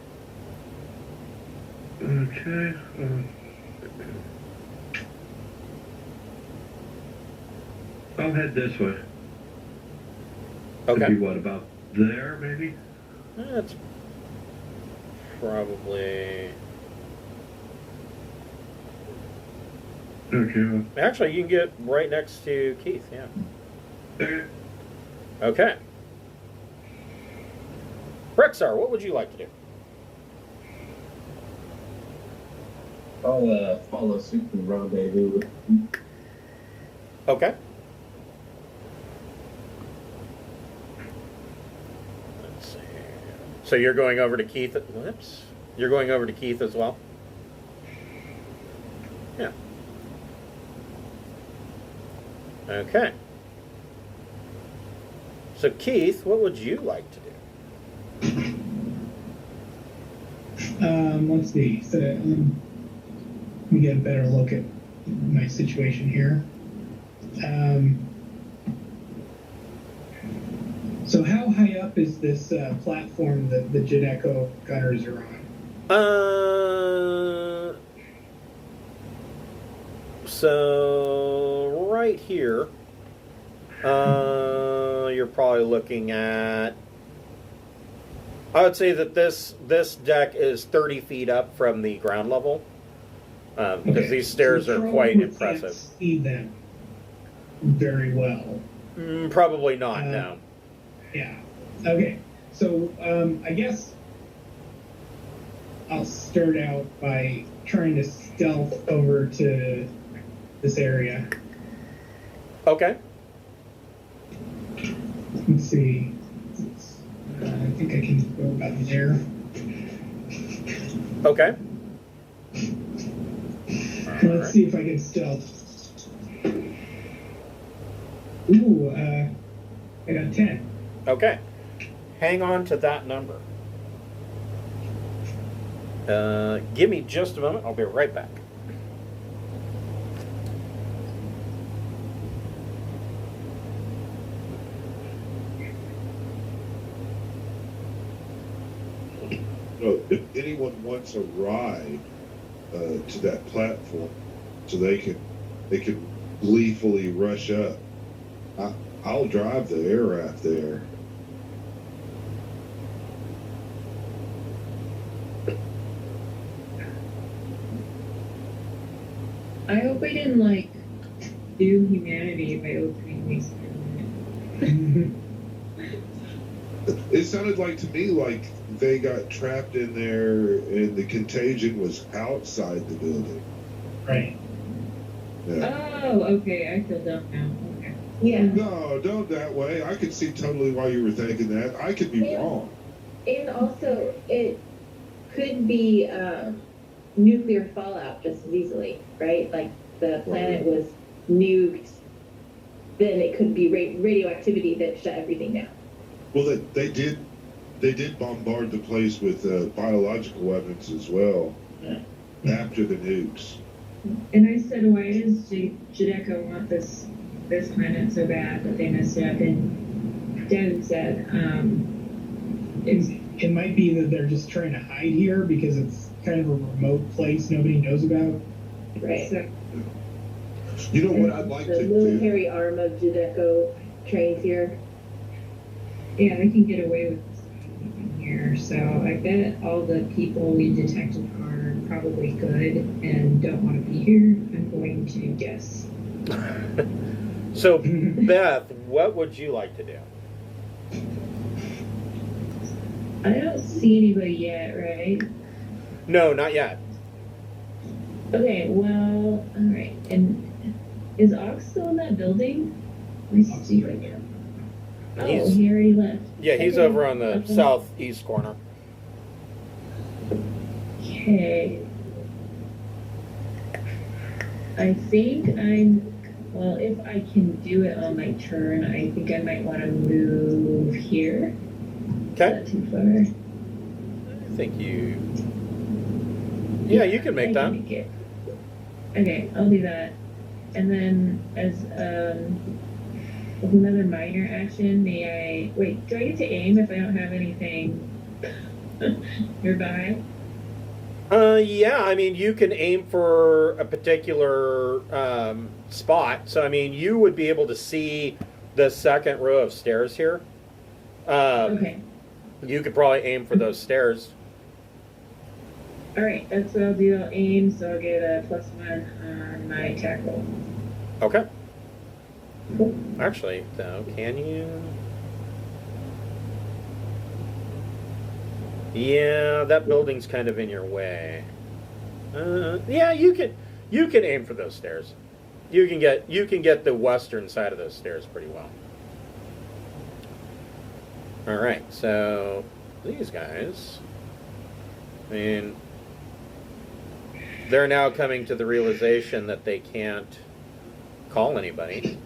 Okay. I'll head this way. Okay. Could be what, about there, maybe? That's probably... Okay. Well, Actually, you can get right next to Keith, yeah. okay. Okay. Rexar, what would you like to do? I'll follow suit and rendezvous. Okay. Let's see. So you're going over to Keith. Whoops. You're going over to Keith as well? Yeah. Okay. So Keith, what would you like to do? Let's see. So, let me get a better look at my situation here. So how high up is this platform that the Jet Echo gunners are on? So right here, you're probably looking at. I would say that this deck is 30 feet up from the ground level, because these stairs So are quite can't impressive. see them very well. Probably not. No. Yeah. Okay. So I guess I'll start out by trying to stealth over to this area. Okay. Let's see. I think I can go about there. Okay. Let's see if I can stealth. Ooh, I got 10. Okay. Hang on to that number. Give me just a moment. I'll be right back. If anyone wants a ride to that platform, so they can gleefully rush up, I'll drive the air raft there. I hope I didn't like do humanity by opening these. It sounded like to me like they got trapped in there and the contagion was outside the building. Right. Yeah. Oh, okay. I feel dumb now. Okay. Yeah. No, don't that way. I could see totally why you were thinking that. I could be wrong. And also, it could be nuclear fallout just as easily, right? Like the planet was nuked, then it could be radioactivity that shut everything down. Well, they did bombard the place with biological weapons as well after the nukes. And I said, why does Judeko want this planet so bad that they messed it up? And Devin said, It might be that they're just trying to hide here because it's kind of a remote place nobody knows about. Right. so, You know what I'd like the to do? military arm of Judeko trains here. yeah, they can get away with this in here. So I bet all the people we detected are probably good and don't want to be here. I'm going to guess. So, Beth, what would you like to do? I don't see anybody yet, right? No, not yet. Okay, well, all right. And is Ox still in that building? Let me see right there. Oh, He's- he already left. Yeah, he's Okay, over on the okay. southeast corner. Okay. I think well, if I can do it on my turn, I think I might want to move here. Okay. Not too far. I think you. Yeah, you can make I that. make it. Okay, I'll do that. And then as another minor action, may I wait? Do I get to aim if I don't have anything nearby? Yeah, I mean, you can aim for a particular spot. So, I mean, you would be able to see the second row of stairs here. Okay. You could probably aim for those stairs. All right, that's what I'll do. I'll aim, so I'll get a +1 on my attack roll. Okay. Cool. Actually, though, can you? Yeah, that building's kind of in your way. Yeah, you can aim for those stairs. You can get the western side of those stairs pretty well. All right, so these guys, I mean, they're now coming to the realization that they can't call anybody.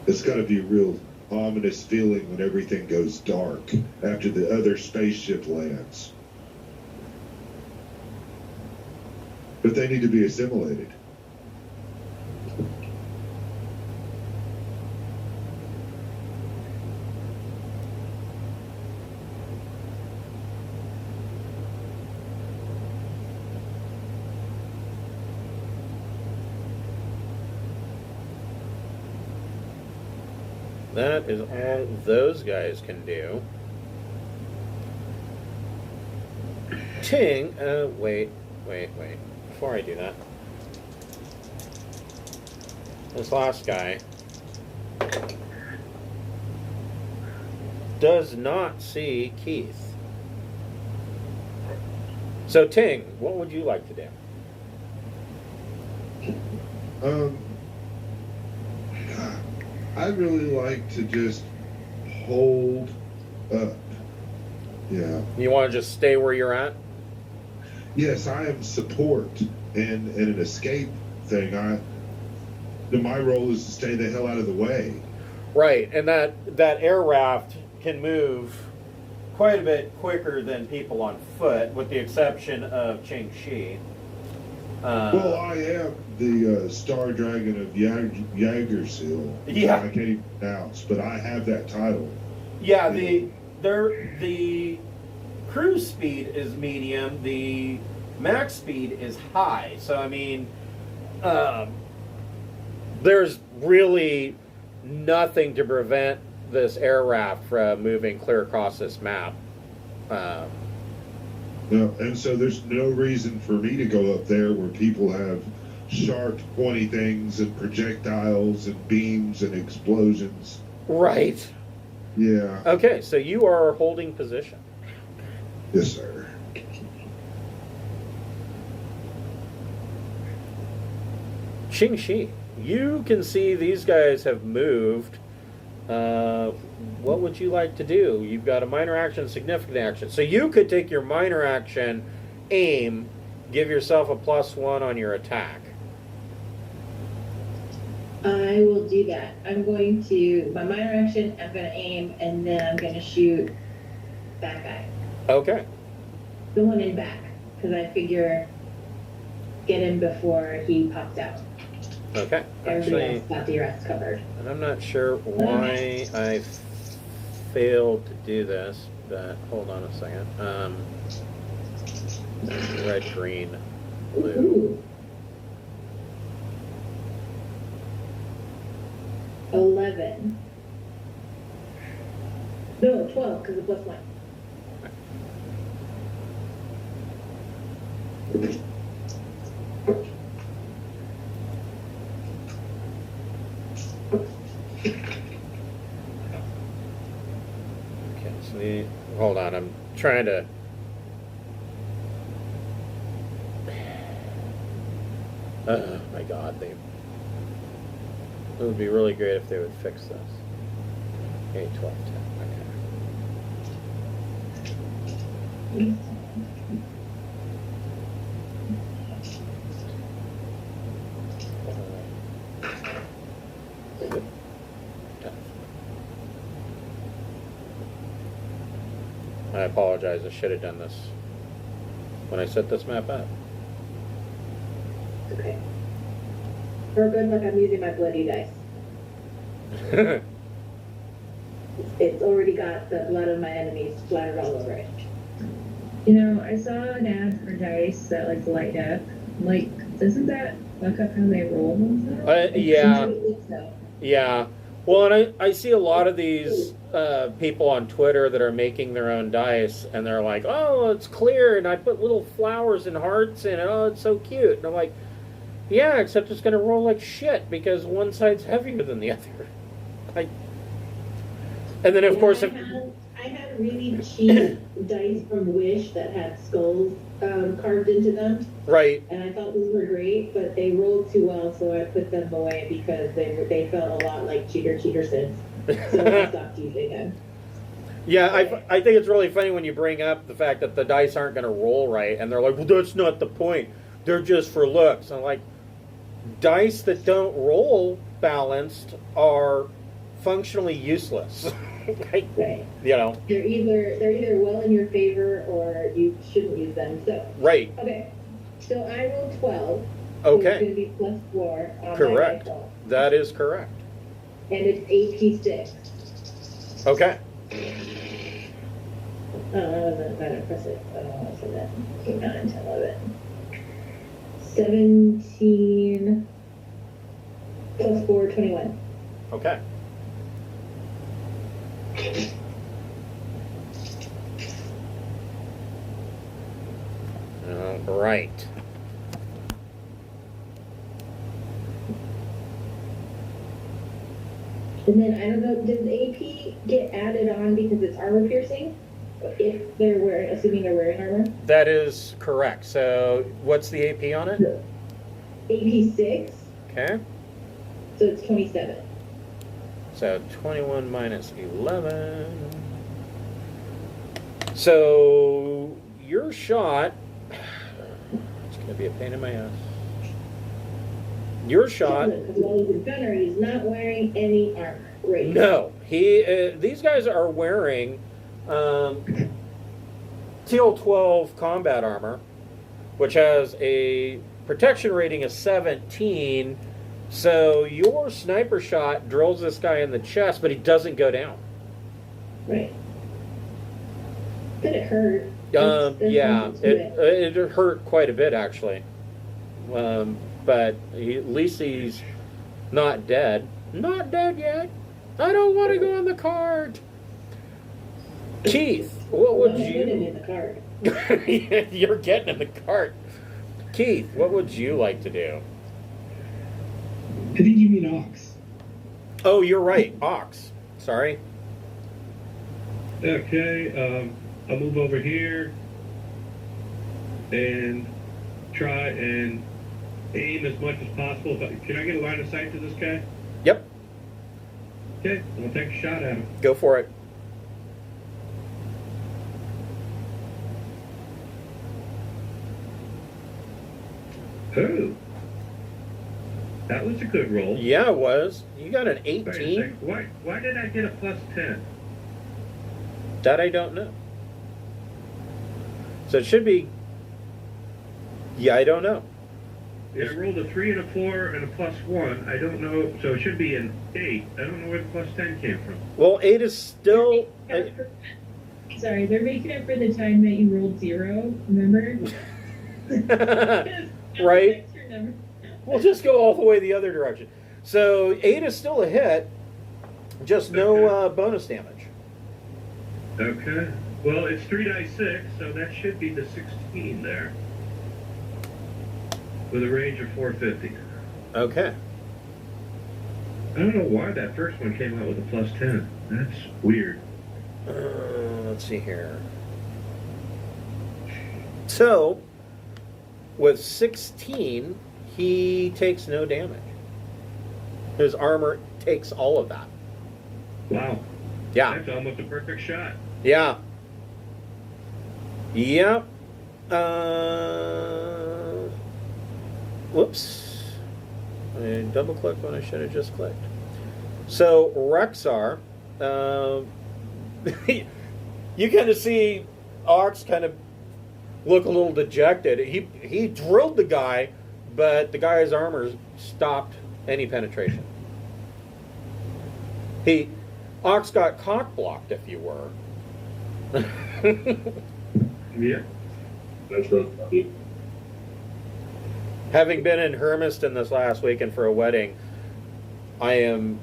It's got to be a real ominous feeling when everything goes dark after the other spaceship lands. But they need to be assimilated. That is all those guys can do. Ting, wait. Before I do that, this last guy does not see Keith. So Ting, what would you like to do? I'd really like to just hold up. Yeah. You want to just stay where you're at? Yes, I am support and an escape thing. My role is to stay the hell out of the way. Right, and that air raft can move quite a bit quicker than people on foot, with the exception of Ching Shi. Well, I am the Star Dragon of Jaegerseal. Yeah. I can't even pronounce, but I have that title. Yeah, the cruise speed is medium, the max speed is high. So, I mean, there's really nothing to prevent this air raft from moving clear across this map. And so there's no reason for me to go up there where people have sharp, pointy things and projectiles and beams and explosions. Right. Yeah. Okay, so you are holding position. Yes, sir. Ching Shi, you can see these guys have moved. What would you like to do? You've got a minor action, significant action. So you could take your minor action, aim, give yourself a +1 on your attack. I will do that. I'm going to, my minor action, I'm going to aim, and then I'm going to shoot that guy. Okay. The one in back, because I figure get him before he pops out. Okay. Everybody Actually, else got the rest covered. and I'm not sure why I failed to do this, but hold on a second. Red, green, blue. Ooh. 11. No, 12, because of +1. Okay, so hold on, I'm trying to. Oh my God, it would be really great if they would fix this. 8, 12, 10. Okay. I apologize. I should have done this when I set this map up. Okay. For good luck, I'm using my bloody dice. It's already got the blood of my enemies splattered all over it. You know, I saw an ad for dice that like light up. Like, doesn't that fuck up how they roll and stuff? Yeah. So, Yeah. Well, and I see a lot of these people on Twitter that are making their own dice, and they're like, oh, it's clear, and I put little flowers and hearts in it. Oh, it's so cute. And I'm like, yeah, except it's going to roll like shit because one side's heavier than the other. Like, and then, of course, I had really cheap dice from Wish that had skulls carved into them. Right. And I thought these were great, but they rolled too well, so I put them away because they felt a lot like cheater sins. So I stopped using them. Yeah, I think it's really funny when you bring up the fact that the dice aren't going to roll right, and they're like, well, that's not the point. They're just for looks. I'm like, dice that don't roll balanced are functionally useless. Like, Right. you know. They're either well in your favor or you shouldn't use them. So Right. okay. So I rolled 12. So Okay. it's going to be +4 on Correct. my dice roll. That is correct. And it's AP6. Okay. That wasn't that impressive. So that 8, 9, 10, 11. 17 +4, 21. Okay. And then I don't know, does AP get added on because it's armor piercing? If they're wearing, assuming they're wearing armor? That is correct. So what's the AP on it? AP 6, Okay. so it's 27. So 21 minus 11. So your shot, it's going to be a pain in my ass. Your shot. Because while he's a gunner, he's not wearing any armor. Right. No, these guys are wearing Teal 12 combat armor, which has a protection rating of 17. So your sniper shot drills this guy in the chest, but he doesn't go down. Right. But it hurt. Yeah, it hurt quite a bit actually. But at least he's not dead. Not dead yet. I don't want to go on the card. Keith, what would you? In the card. You're getting in the cart. Keith, what would you like to do? I think you mean Ox. Oh, you're right, Ox. Sorry. Okay, I'll move over here and try and aim as much as possible. Can I get a line of sight to this guy? Yep. Okay, I'll take a shot at him. Go for it. Oh, that was a good roll. Yeah, it was. You got an Wait a 18? second. Why did I get a plus 10? That I don't know. So it should be... Yeah, I don't know. Yeah, I rolled a 3 and a 4 and a plus 1. I don't know, so it should be an 8. I don't know where the plus 10 came from. Well, 8 is still... Sorry, they're making up for the time that you rolled 0, remember? Right? We'll just go all the way the other direction. So 8 is still a hit, just no bonus damage. Okay. Well, it's 3 dice 6, so that should be the 16 there. With a range of 450. Okay. I don't know why that first one came out with a plus 10. That's weird. Let's see here. So, with 16, he takes no damage. His armor takes all of that. Wow. Yeah. That's almost a perfect shot. Yeah. Yeah. Whoops. I double clicked when I should have just clicked. So Rexar, you kind of see Ox kind of look a little dejected. He drilled the guy, but the guy's armor stopped any penetration. Ox got cock blocked, if you were. Yeah. That's right. Having been in Hermiston this last weekend for a wedding, I am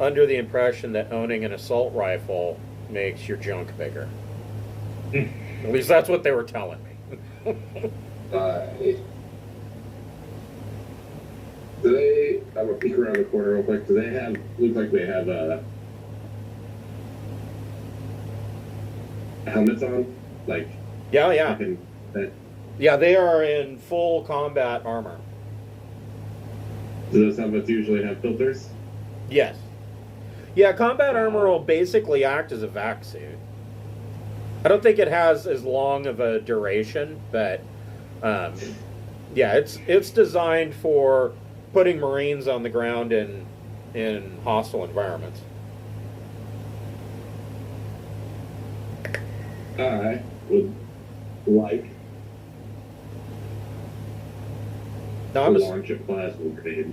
under the impression that owning an assault rifle makes your junk bigger. At least that's what they were telling me. Do they, I'm gonna peek around the corner real quick. Do they have, look like they have helmets on? Like, Yeah. that, Yeah, they are in full combat armor. do those helmets usually have filters? Yes. Yeah, combat armor will basically act as a vac suit. I don't think it has as long of a duration, but yeah, it's designed for putting Marines on the ground in hostile environments. I would like Now, to launch a plasma grenade.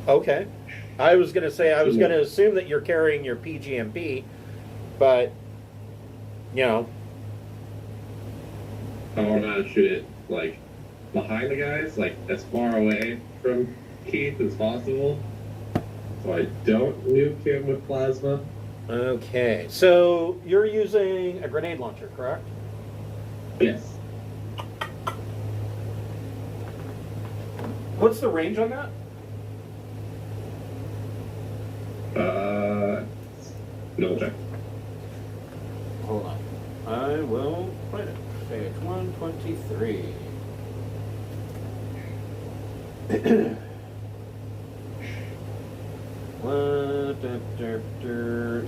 Okay. I was going to assume that you're carrying your PGMP, but, you know. I want to shoot it, like, behind the guys, like, as far away from Keith as possible, so I don't nuke him with plasma. Okay. So, you're using a grenade launcher, correct? Yes. What's the range on that? Double check. Hold on. I will find it. Page 123.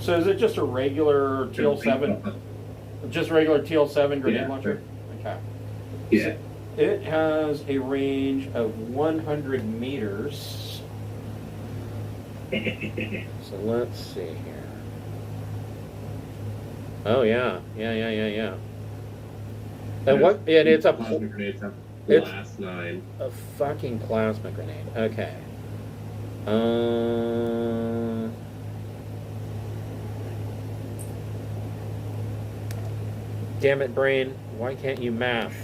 So is it just a regular TL7? Just regular TL7 grenade Yeah, launcher? Okay. Yeah. It has a range of 100 meters. So let's see here. Oh yeah. And what? And it's Plasma grenades have it's- blast 9. a fucking plasma grenade. Okay. Damn it, brain. Why can't you math?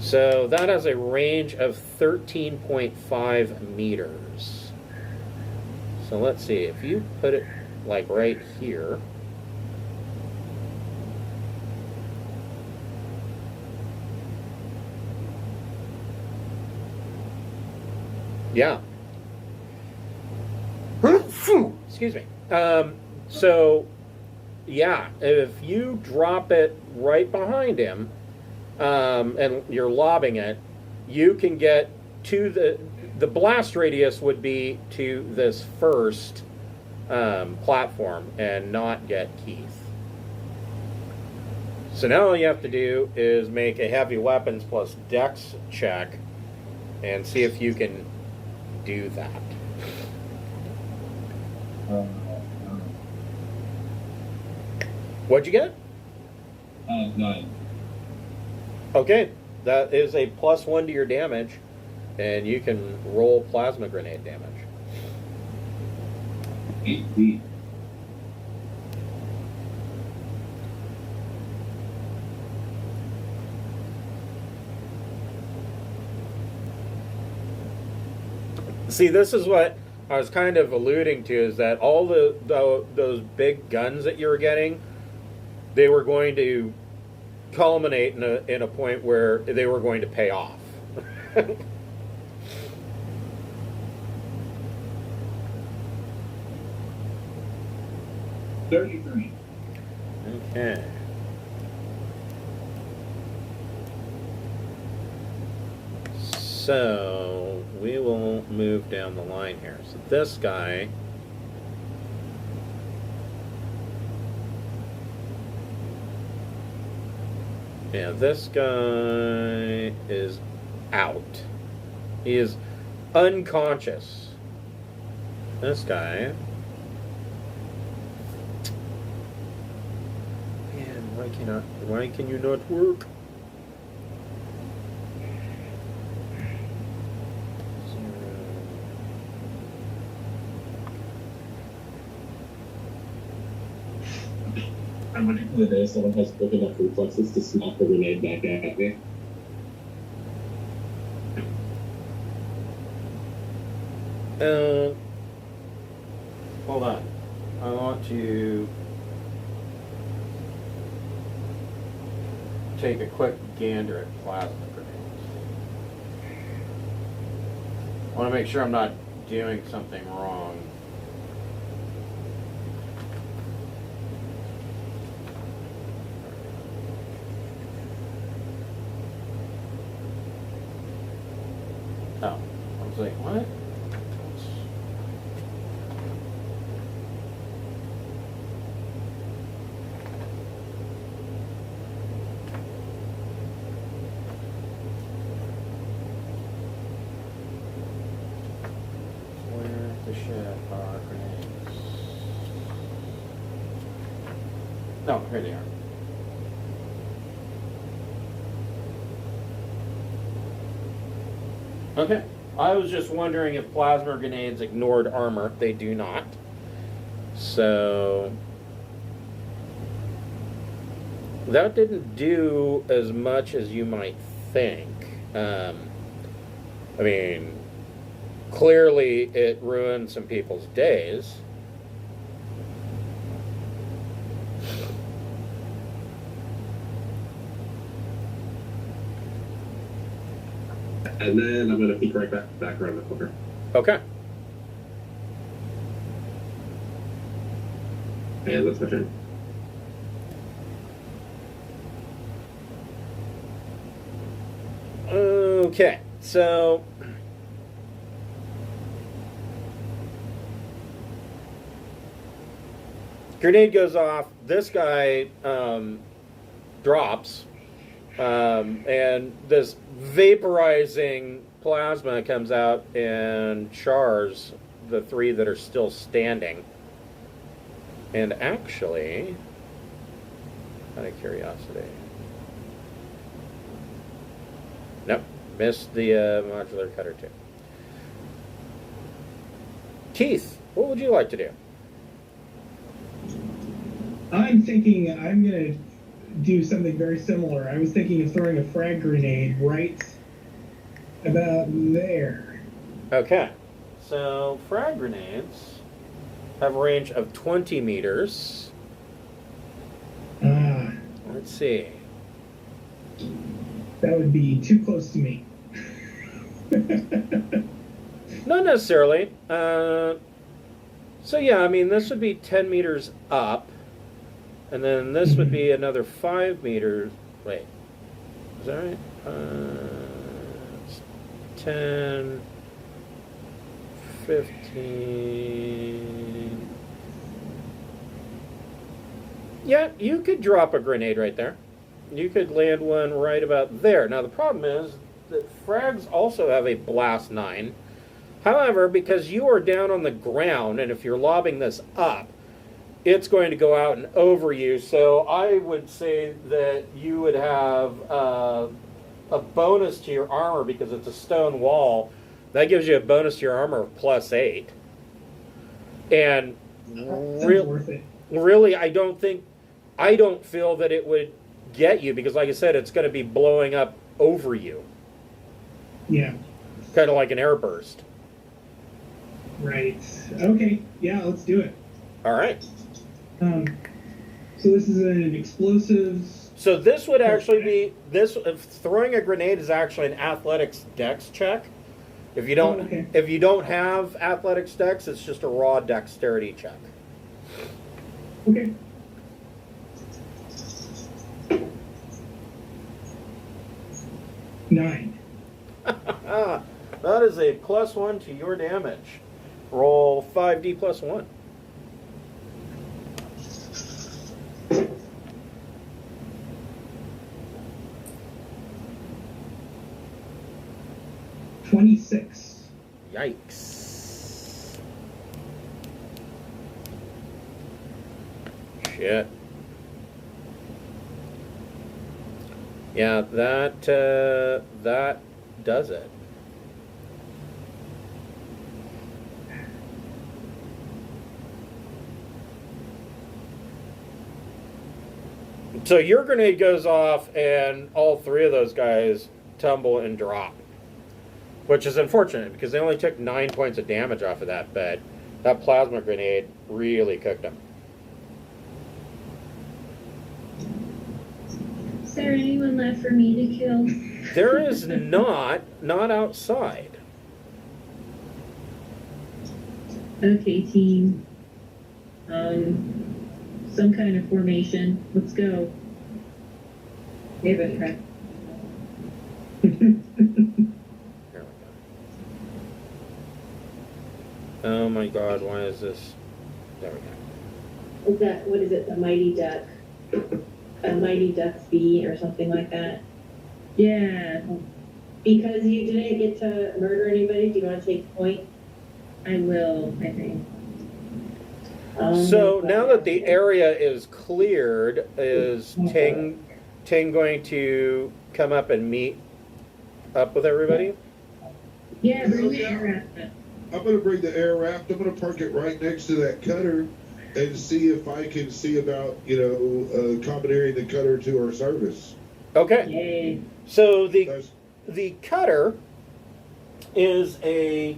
So that has a range of 13.5 meters. So let's see, if you put it like right here. Yeah. Excuse me. So, yeah, if you drop it right behind him, and you're lobbing it, you can get to the blast radius would be to this first platform and not get Keith. So now all you have to do is make a heavy weapons plus dex check and see if you can do that. What'd you get? 9. Okay, that is a +1 to your damage, and you can roll plasma grenade damage. 8D. See, this is what I was kind of alluding to, is that all those big guns that you were getting, they were going to culminate in a point where they were going to pay off. 33. Okay. So we will move down the line here. So this guy. Yeah, this guy is out. He is unconscious. This guy. Man, why can you not work? I'm wondering whether there's someone has quick enough reflexes to snap the grenade back at me. Hold on. I want to take a quick gander at plasma grenades. I want to make sure I'm not doing something wrong. Oh, I was like, what? Where the shit are grenades? No, here they are. Okay, I was just wondering if plasma grenades ignored armor. They do not. So that didn't do as much as you might think. I mean, clearly it ruined some people's days. And then I'm going to peek right back around the corner. Okay. And that's my turn. Okay, so grenade goes off. This guy drops, and this vaporizing plasma comes out and chars the three that are still standing. And actually, out of curiosity, nope, missed the modular cutter too. Keith, what would you like to do? I'm thinking I'm going to do something very similar. I was thinking of throwing a frag grenade right about there. Okay, so frag grenades have a range of 20 meters. Let's see. That would be too close to me. Not necessarily. So yeah, I mean, this would be 10 meters up, and then this would be another 5 meters. Wait, is that right? It's 10, 15. Yeah, you could drop a grenade right there. You could land one right about there. Now the problem is that frags also have a blast 9. However, because you are down on the ground, and if you're lobbing this up, it's going to go out and over you. So I would say that you would have a bonus to your armor because it's a stone wall. That gives you a bonus to your armor of +8. And Worth it. really, I don't feel that it would get you because, like I said, it's going to be blowing up over you. Yeah. Kind of like an air burst. Right. Okay. Yeah, let's do it. All right. So this is an explosives. So this would actually be throwing a grenade is actually an athletics dex check. If you don't if you don't have athletics dex, it's just a raw dexterity check. Okay. Nine. That is a +1 to your damage. Roll 5d +1. $26. Yikes. Shit. Yeah, that does it. So your grenade goes off, and all three of those guys tumble and drop, which is unfortunate because they only took 9 points of damage off of that, but that plasma grenade really cooked them. Is there anyone left for me to kill? There is not outside. Okay, team. Some kind of formation. Let's go. We have a prep. Here we go. Oh my god, why is this? There we go. Is that, what is it, the Mighty Duck? A Mighty Ducks B or something like that? Yeah, Because you didn't get to murder anybody, do you want to take a point? I will, I think. So now that the area is cleared, is Ting going to come up and meet up with everybody? Yeah, bring the air raft. I'm going to bring the air raft. I'm going to park it right next to that cutter and see if I can see about, commandeering the cutter to our service. Okay. Yay. So the cutter is a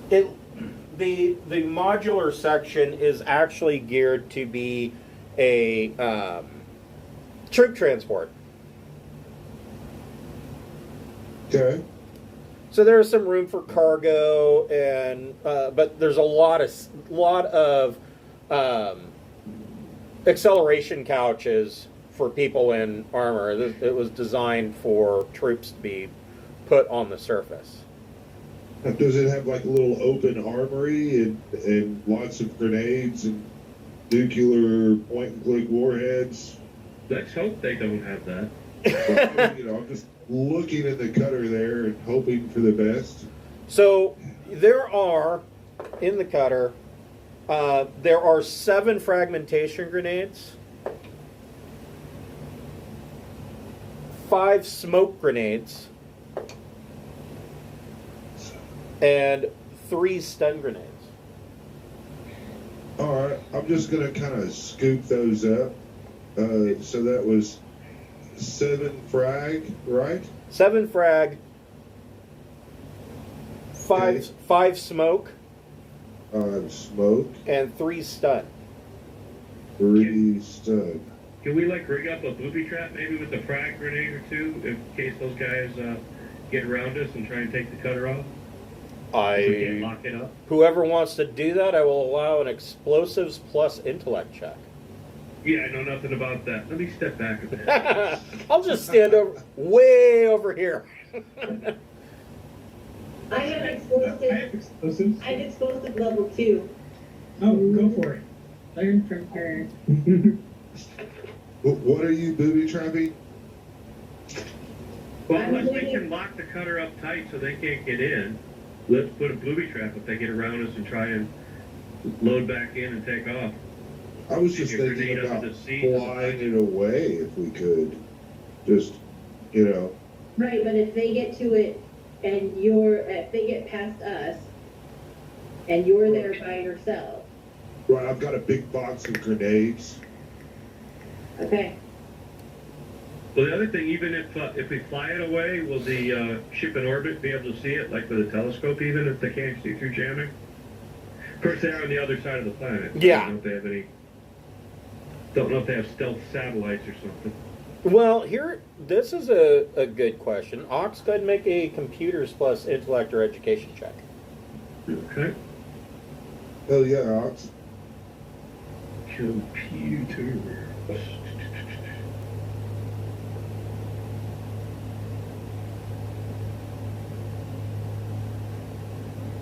the modular section is actually geared to be a troop transport. Okay. So there's some room for cargo, and but there's a lot of acceleration couches for people in armor. It was designed for troops to be put on the surface. Does it have like a little open armory and lots of grenades and nuclear point-and-click warheads? Let's hope they don't have that. Well, I'm just looking at the cutter there and hoping for the best. So there are, in the cutter, there are 7 fragmentation grenades, 5 smoke grenades, and 3 stun grenades. All right, I'm just going to kind of scoop those up. So that was 7 frag, right? 7 frag, 5 Okay. 5 smoke, Smoke, and 3 stun. 3 stun. Can we like rig up a booby trap maybe with a frag grenade or 2 in case those guys get around us and try and take the cutter off? If we can't lock it up. Whoever wants to do that, I will allow an explosives plus intellect check. Yeah, I know nothing about that. Let me step back a bit. I'll just stand way over here. I have I explosive. have explosives. I have explosive level 2. Oh, go for it. Learn from her. What are you booby trapping? Well, I'm unless we waiting- can lock the cutter up tight so they can't get in, let's put a booby trap if they get around us and try and load back in and take off. I was just Maybe a thinking grenade about under the seat. flying it away if we could. Just, you know. Right, but if they get to it and if they get past us and you're there by yourself, Right, I've got a big box of grenades. okay. Well, the other thing, even if we fly it away, will the ship in orbit be able to see it, like with a telescope, even if they can't see through jamming? Of course, they're on the other side of the planet. Yeah. I don't know if they have any. Don't know if they have stealth satellites or something. Well, this is a good question. Ox, go ahead and make a computers plus intellect or education check. Okay. Hell yeah, Ox. Computer.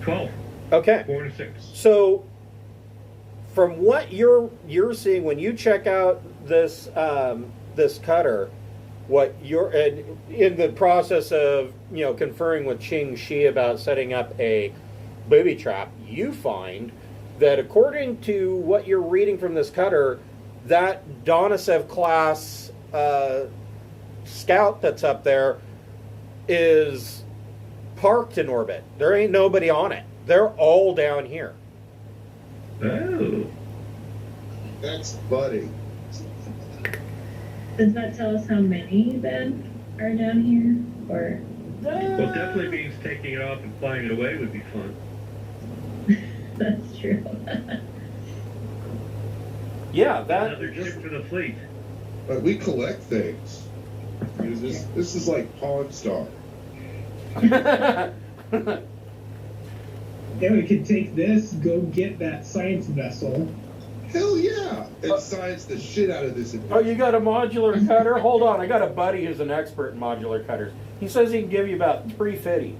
12. Okay. 4 to 6. So, from what you're seeing when you check out this this cutter, what you're in the process of conferring with Ching Shi about setting up a booby trap, you find that according to what you're reading from this cutter, that Donosev class scout that's up there is parked in orbit. There ain't nobody on it. They're all down here. Oh. That's Buddy. Does that tell us how many then are down here? Or Well, definitely means taking it off and flying it away would be fun. that's true. Yeah, Another ship for the fleet. But we collect things. This is like Pawn Star. Yeah, we could take this, go get that science vessel. Hell yeah! And science the shit out of this. Oh, you got a modular cutter? Hold on, I got a buddy who's an expert in modular cutters. He says he can give you about 350.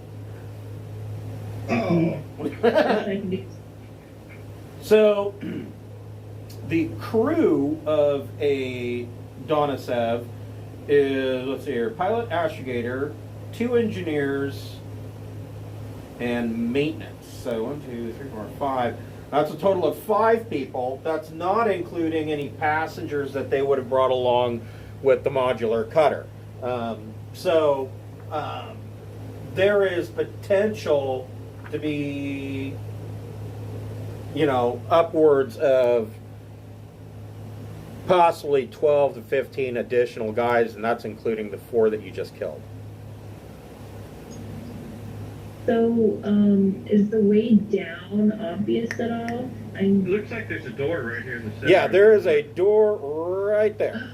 Oh. So, the crew of a Donosev is, let's see here, pilot, astrogator, 2 engineers, and maintenance. So 1, 2, 3, 4, 5. That's a total of 5 people. That's not including any passengers that they would have brought along with the modular cutter. There is potential to be, upwards of possibly 12 to 15 additional guys, and that's including the 4 that you just killed. So, is the way down obvious at all? It looks like there's a door right here in the center. Yeah, there is a door right there.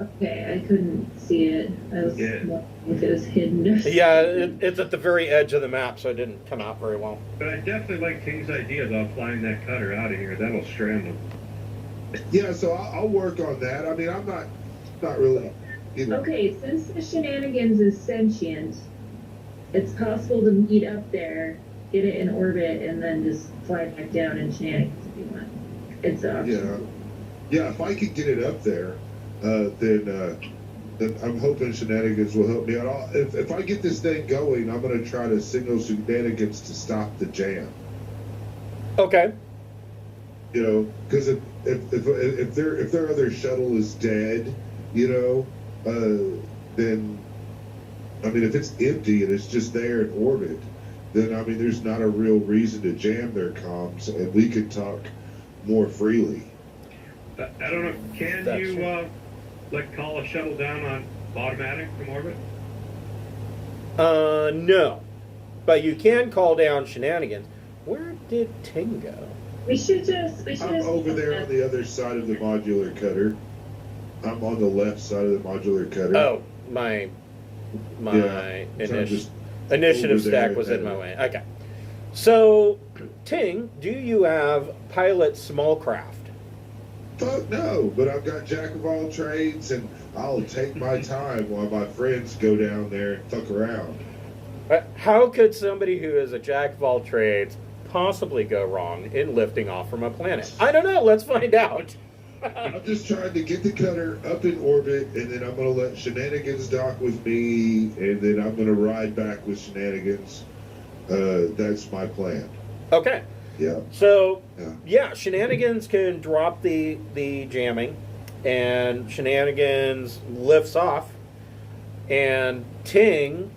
Okay, I couldn't see it. I was Yeah. wondering if it was hidden. Yeah, it's at the very edge of the map, so it didn't come out very well. But I definitely like King's idea about flying that cutter out of here. That'll strand them. Yeah, so I'll work on that. I mean, I'm not really, you know. Okay, since the Shenanigans is sentient, it's possible to meet up there, get it in orbit, and then just fly back down in Shenanigans if you want. It's an option. Yeah, if I could get it up there, then I'm hoping Shenanigans will help me out. If I get this thing going, I'm going to try to signal Shenanigans to stop the jam. Okay. You know, because if their other shuttle is dead, you know, then I mean, if it's empty and it's just there in orbit, then I mean, there's not a real reason to jam their comms, and we can talk more freely. I don't know. Can That's you true. like call a shuttle down on automatic from orbit? No. But you can call down Shenanigans. Where did Ting go? We should just. I'm over there on the other side of the modular cutter. I'm on the left side of the modular cutter. Oh, my Yeah, so I'm just initiative over there stack was in and- my way. Okay. So, Ting, do you have pilot small craft? Fuck no, but I've got jack of all trades, and I'll take my time while my friends go down there and fuck around. How could somebody who is a jack of all trades possibly go wrong in lifting off from a planet? I don't know. Let's find out. I'm just trying to get the cutter up in orbit, and then I'm going to let Shenanigans dock with me, and then I'm going to ride back with Shenanigans. That's my plan. Okay. Yeah. So, Yeah. yeah, Shenanigans can drop the jamming, and Shenanigans lifts off, and Ting,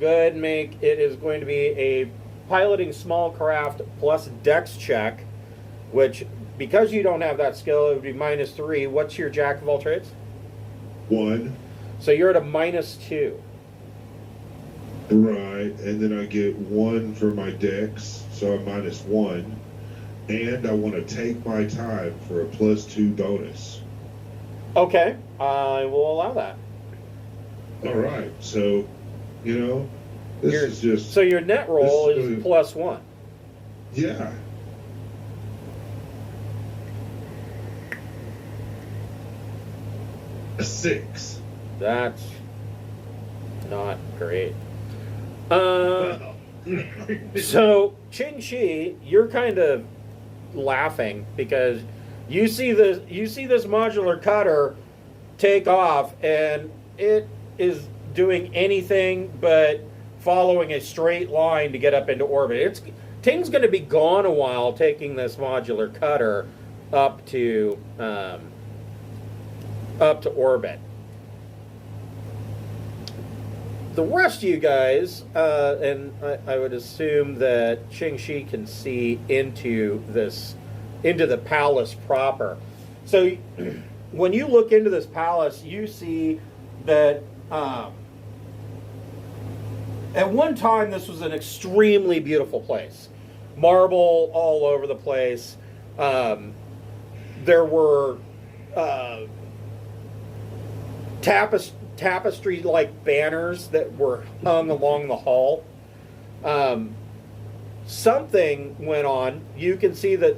go ahead and make it is going to be a piloting small craft plus dex check, which, because you don't have that skill, it would be -3. What's your jack of all trades? 1. So you're at a -2. Right, and then I get 1 for my dex, so I'm -1. And I want to take my time for a +2 bonus. Okay, I will allow that. All right, so, you know, this is just... So your net roll this is really- +1. Yeah. A 6. That's not great. So, Ching Shi, you're kind of laughing because you see this modular cutter take off, and it is doing anything but following a straight line to get up into orbit. Ting's going to be gone a while taking this modular cutter up to orbit. The rest of you guys, and I would assume that Ching Shi can see into the palace proper. So when you look into this palace, you see that at one time this was an extremely beautiful place. Marble all over the place. There were tapestry-like banners that were hung along the hall. Something went on. You can see that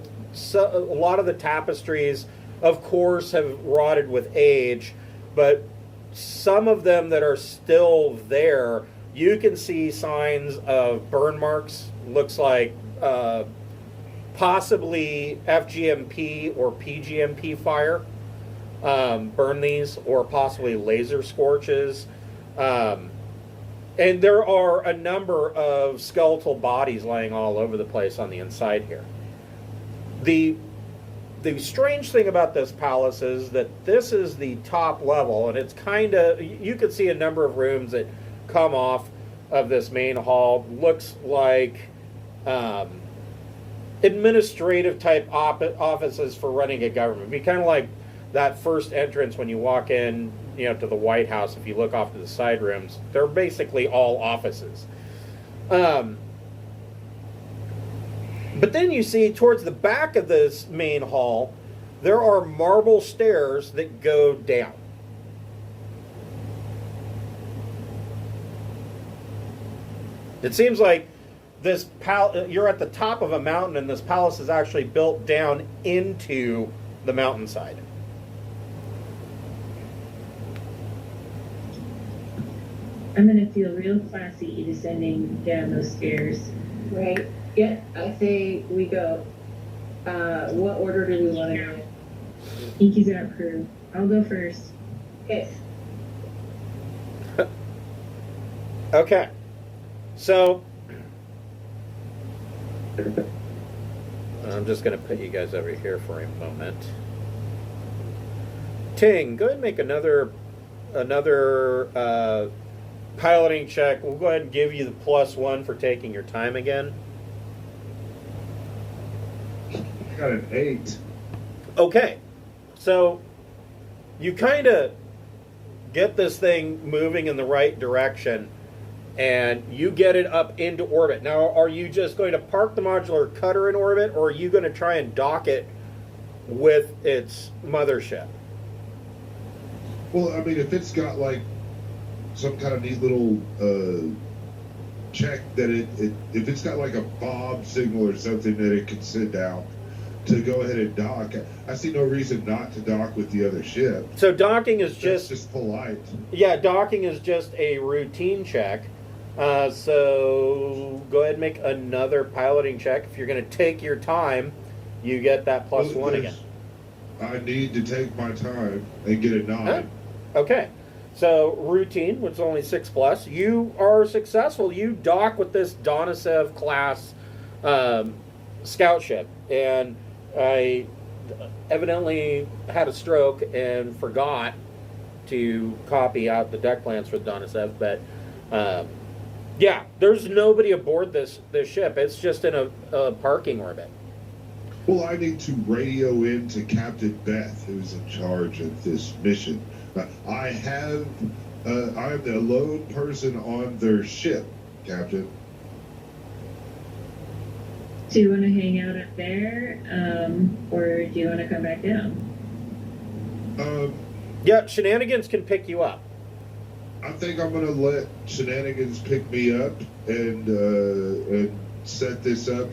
a lot of the tapestries, of course, have rotted with age, but some of them that are still there, you can see signs of burn marks. Looks like possibly FGMP or PGMP fire. Burn these, or possibly laser scorches. And there are a number of skeletal bodies laying all over the place on the inside here. The strange thing about this palace is that this is the top level, and it's kind of, you can see a number of rooms that come off of this main hall. Looks like administrative type offices for running a government. It'd be kind of like that first entrance when you walk in, to the White House. If you look off to the side rooms, they're basically all offices. But then you see towards the back of this main hall, there are marble stairs that go down. It seems like this you're at the top of a mountain, and this palace is actually built down into the mountainside. I'm gonna feel real classy descending down those stairs. Right. Yeah, I say we go. What order do we want to go? Inky's out crew. I'll go first. Okay. Okay. So I'm just going to put you guys over here for a moment. Ting, go ahead and make another piloting check. We'll go ahead and give you the +1 for taking your time again. I got an 8. Okay. So you kind of get this thing moving in the right direction, and you get it up into orbit. Now, are you just going to park the modular cutter in orbit, or are you going to try and dock it with its mothership? Well, I mean, if it's got like some kind of neat little check that if it's got like a bob signal or something that it can send out to go ahead and dock, I see no reason not to dock with the other ship. So docking is That's just just polite. Yeah, docking is just a routine check. So go ahead and make another piloting check. If you're going to take your time, you get that +1 Well, again. I need to take my time and get a 9. Huh? Okay. So routine, which is only 6+, you are successful. You dock with this Donosev class scout ship, and I evidently had a stroke and forgot to copy out the deck plans for the Donosev, but yeah, there's nobody aboard this ship. It's just in a parking orbit. Well, I need to radio in to Captain Beth, who's in charge of this mission. I'm the lone person on their ship, Captain. Do you want to hang out up there, or do you want to come back down? Yeah, Shenanigans can pick you up. I think I'm gonna let Shenanigans pick me up and set this up.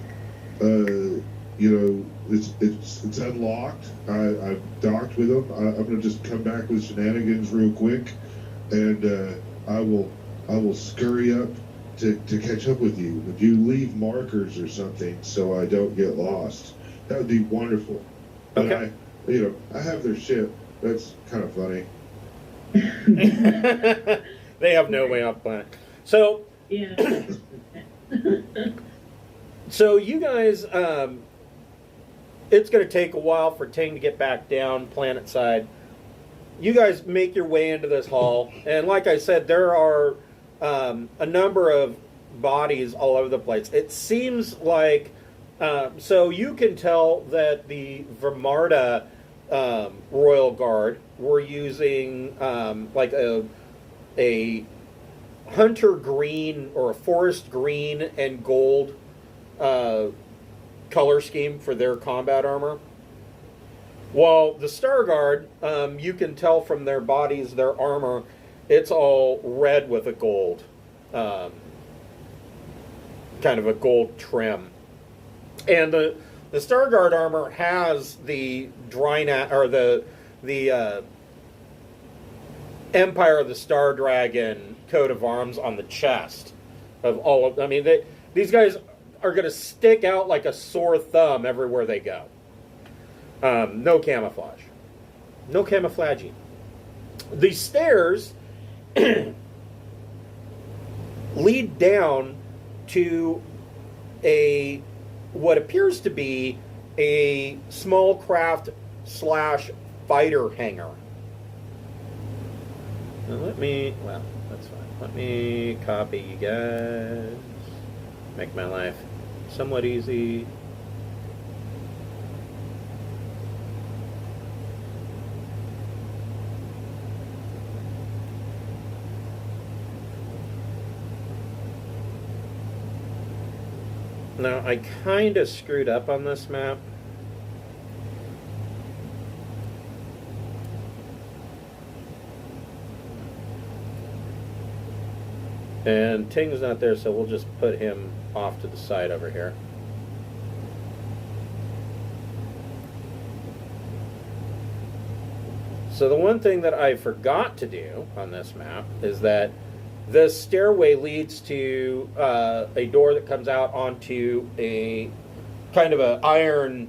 It's unlocked. I've docked with them. I'm gonna just come back with Shenanigans real quick, and I will scurry up to catch up with you. If you leave markers or something so I don't get lost, that would be wonderful. But Okay. I have their ship. That's kind of funny. They have no way off planet. So, Yeah. so you guys, it's going to take a while for Ting to get back down planet side. You guys make your way into this hall, and like I said, there are a number of bodies all over the place. It seems like, so you can tell that the Vamarda Royal Guard were using like a hunter green or a forest green and gold color scheme for their combat armor. While the Star Guard, you can tell from their bodies, their armor, it's all red with a gold, kind of a gold trim. And the Star Guard armor has the Drinax, or the Empire of the Star Dragon coat of arms on the chest of all of. I mean, these guys are going to stick out like a sore thumb everywhere they go. No camouflage. No camouflaging. The stairs lead down to what appears to be a small craft / fighter hangar. Now that's fine. Let me copy you guys. Make my life somewhat easy. Now, I kind of screwed up on this map. And Ting's not there, so we'll just put him off to the side over here. So the one thing that I forgot to do on this map is that this stairway leads to a door that comes out onto a kind of an iron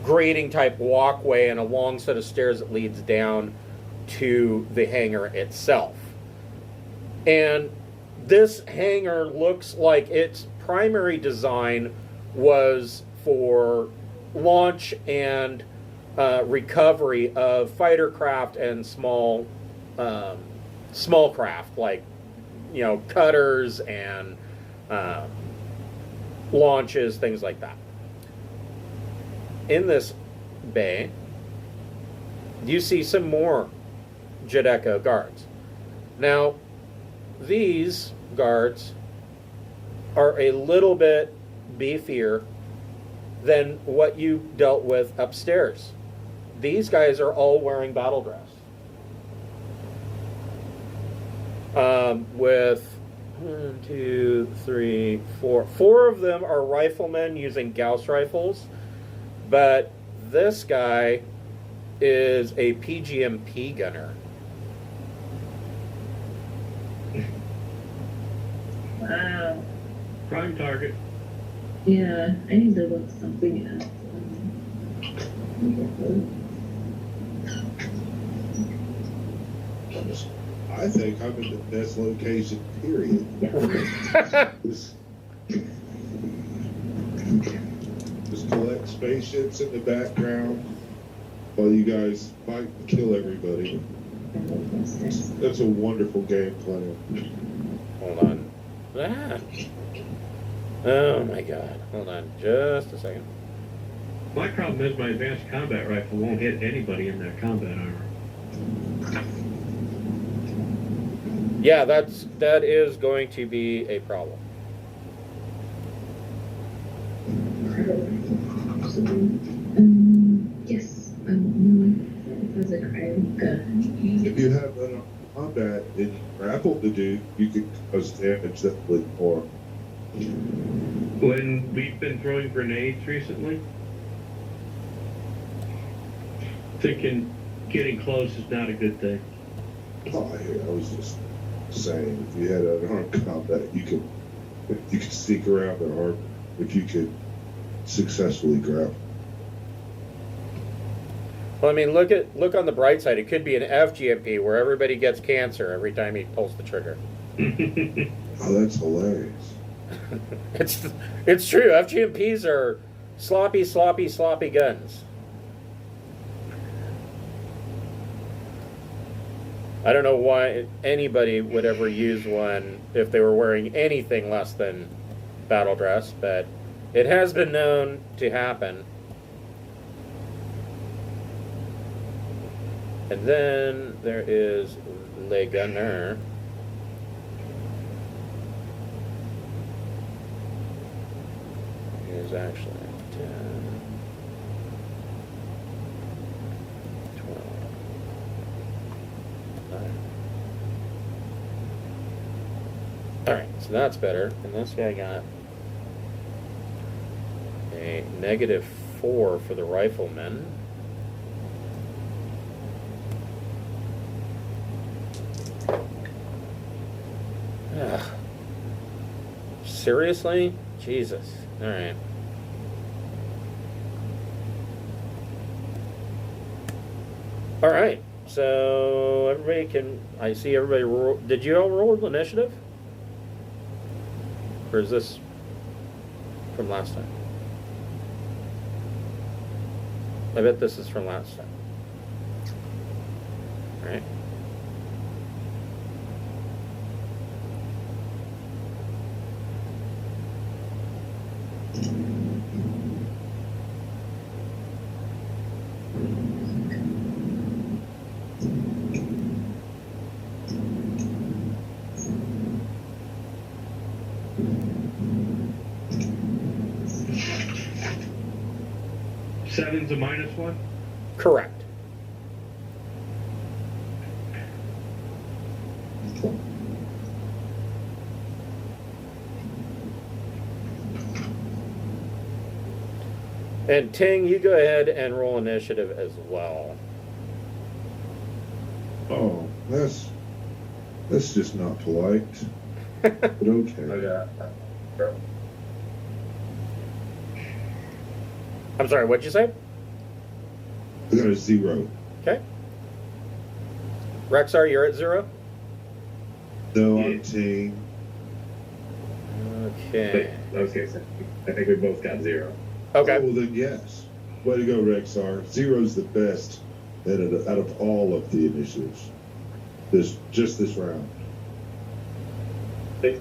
grating type walkway and a long set of stairs that leads down to the hangar itself. And this hangar looks like its primary design was for launch and recovery of fighter craft and small craft, like, you know, cutters and launches, things like that. In this bay, you see some more Jet Echo guards. Now, these guards are a little bit beefier than what you dealt with upstairs. These guys are all wearing battle dress. With 1, 2, 3, 4. 4 of them are riflemen using Gauss rifles, but this guy is a PGMP gunner. Wow. Prime target. Yeah, I need to look something up. I think I'm in the best location, period. Just collect spaceships in the background while you guys fight and kill everybody. That's a wonderful game plan. Hold on. Ah. Oh my god. Hold on just a second. My problem is my advanced combat rifle won't hit anybody in that combat armor. Yeah, that is going to be a problem. Yes. No, it was a cryo gun. If you have that on combat and you grapple the dude, you can cause damage that would more. When we've been throwing grenades recently, thinking getting close is not a good thing. Oh, I was just saying, if you had unarmed combat, you could sneak around their armor if you could successfully grapple. Well, I mean, look on the bright side. It could be an FGMP where everybody gets cancer every time he pulls the trigger. Oh, that's hilarious. It's true. FGMPs are sloppy guns. I don't know why anybody would ever use one if they were wearing anything less than battle dress, but it has been known to happen. And then there is Le Gunner. He's actually 10, 12, 9. Alright, so that's better. And this guy got a -4 for the riflemen. Ugh. Seriously? Jesus. Alright. Alright. So everybody can... I see everybody roll... Did you all roll initiative? Or is this from last time? I bet this is from last time. Alright. Seven's a -1? Correct. And Ting, you go ahead and roll initiative as well. Oh, that's just not polite. But okay. Okay. I'm sorry, what'd you say? I got a 0. Okay. Rexar, you're at 0? No, Yeah. I'm Ting. Okay. Okay, so I think we both got 0. Okay. Oh, well then yes. Way to go, Rexar. 0's the best out of all of the initiatives. Just this round.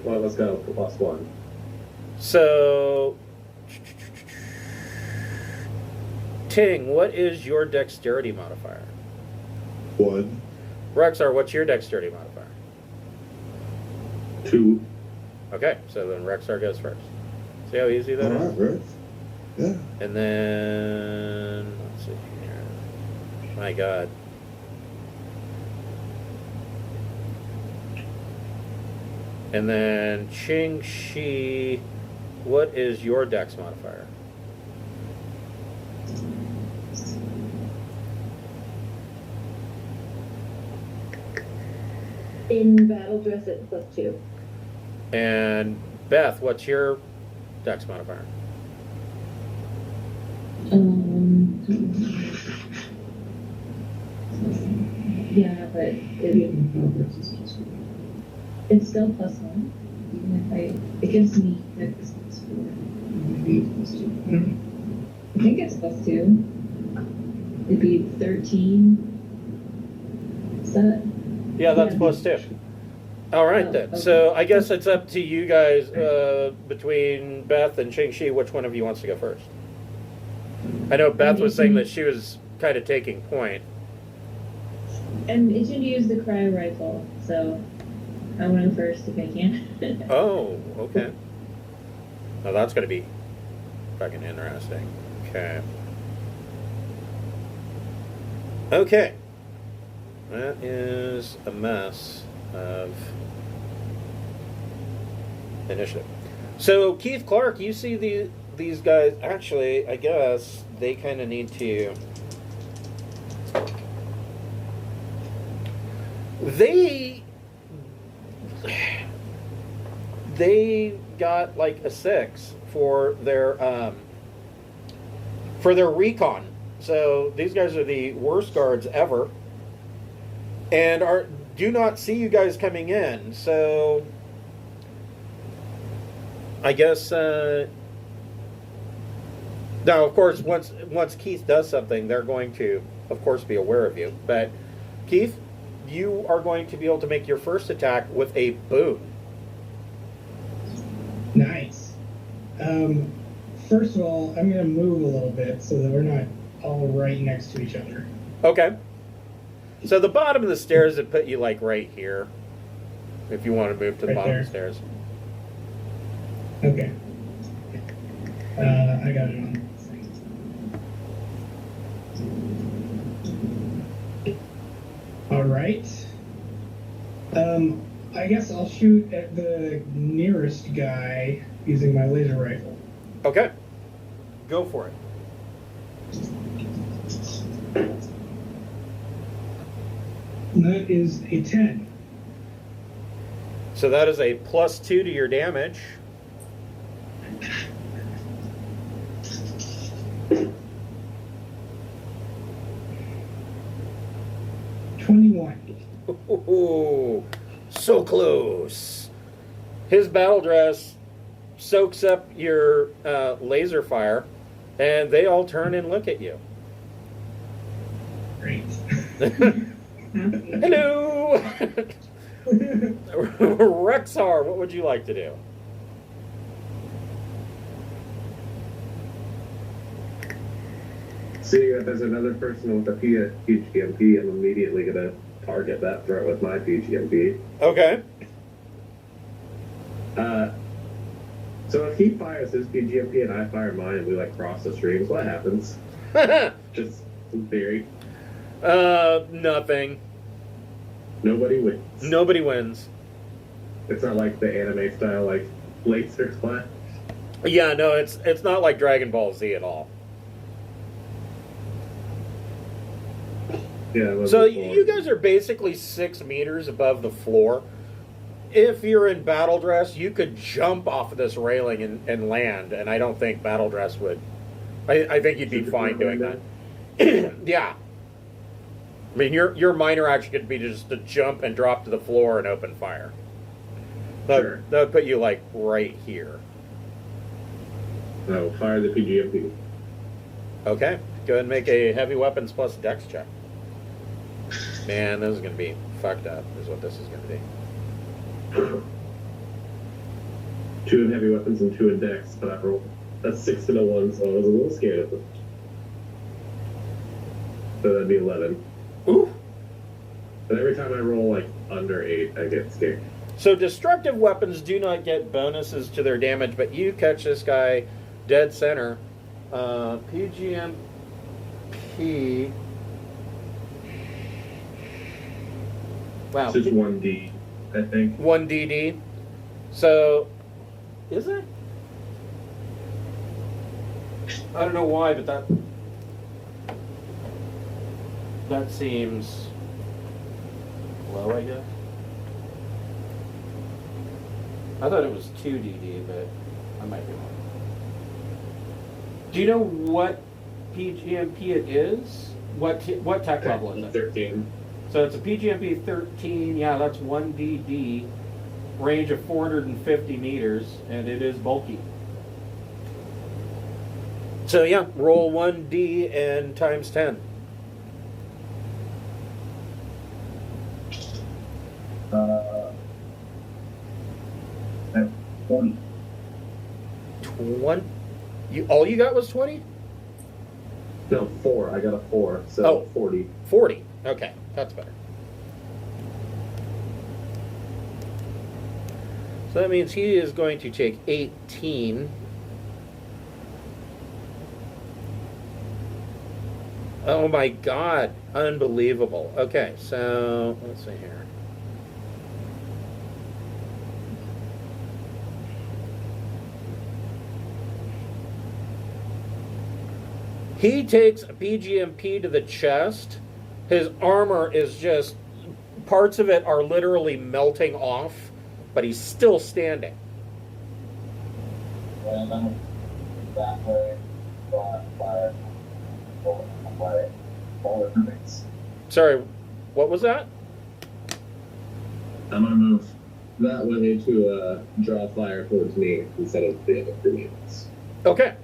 Well, let's go +1. So, Ting, what is your dexterity modifier? 1. Rexar, what's your dexterity modifier? 2. Okay, so then Rexar goes first. See how easy that All is? right, Rex. Yeah. And then, let's see here. My God. And then Ching Shi, what is your dex modifier? In battle dress, it's +2. And Beth, what's your dex modifier? Yeah, but it's still +1. Even if it gives me dex +4. I think it's +2. It'd be 13. Is that? Yeah, that's Yeah. +2. All right, Oh, then. okay. So I guess it's up to you guys between Beth and Ching Shi. Which one of you wants to go first? I know Beth was saying that she was kind of taking point. I'm itching to use the cryo rifle, so I want to go first if I can. Oh, okay. Now that's going to be fucking interesting. Okay. Okay. That is a mess of initiative. So, Keith Clark, you see these guys. Actually, I guess they kind of need to. They got like a 6 for their recon. So these guys are the worst guards ever, and do not see you guys coming in. So I guess now, of course, once Keith does something, they're going to, of course, be aware of you. But Keith, you are going to be able to make your first attack with a boon. Nice. First of all, I'm going to move a little bit so that we're not all right next to each other. Okay. So the bottom of the stairs would put you like right here, if you want to move to the Right bottom of the there. stairs. Okay. I got it on. All right. I guess I'll shoot at the nearest guy using my laser rifle. Okay. Go for it. And that is a 10. So that is a +2 to your damage. Ooh, so close. His battle dress soaks up your laser fire, and they all turn and look at you. Great. Hello! Rexar, what would you like to do? Seeing that there's another person with a PGMP, I'm immediately going to target that threat with my PGMP. Okay. So if he fires his PGMP and I fire mine and we like cross the streams, what happens? Just in theory. Nothing. Nobody wins. Nobody wins. It's not like the anime style like laser clash. Yeah, no, it's not like Dragon Ball Z at all. Yeah. So you guys are basically 6 meters above the floor. If you're in battle dress, you could jump off of this railing and land, and I don't think battle dress would. I think you'd be fine doing that. Yeah. I mean, your minor action could be just to jump and drop to the floor and open fire. That would put you, like, right here. No, fire the PGMP. Okay. Go ahead and make a heavy weapons plus dex check. Man, this is going to be fucked up, is what this is going to be. 2 in heavy weapons and 2 in dex, but I rolled. That's 6 and a 1, so I was a little scared of them. So that'd be 11. Ooh. But every time I roll, like, under 8, I get scared. So destructive weapons do not get bonuses to their damage, but you catch this guy dead center. PGMP. Wow. It's just 1D, I think. 1DD. So, is it? I don't know why, but that seems low, I guess. I thought it was 2DD, but I might be wrong. Do you know what PGMP it is? What tech level is it? 13. So it's a PGMP 13. Yeah, that's 1DD, range of 450 meters, and it is bulky. So yeah, roll 1D and times 10. That's 20. 20? All you got was 20? No, 4. I got a 4, so Oh. 40. 40. Okay, that's better. So that means he is going to take 18. Oh my god, unbelievable. Okay, so let's see here. He takes a PGMP to the chest. His armor is just, parts of it are literally melting off, but he's still standing. And then that way, fire, fire, all the things. Sorry, what was that? I'm gonna move that way to draw fire towards me instead of the other grenades. Okay.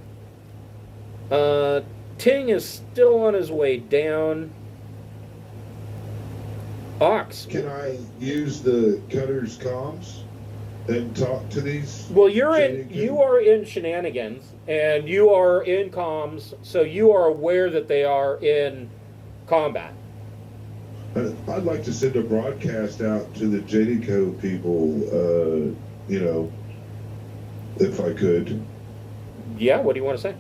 Ting is still on his way down. Ox. Can I use the cutter's comms and talk to these? Well, you are in Shenanigans, and you are in comms, so you are aware that they are in combat. I'd like to send a broadcast out to the JDCO people, if I could. Yeah, what do you want to say?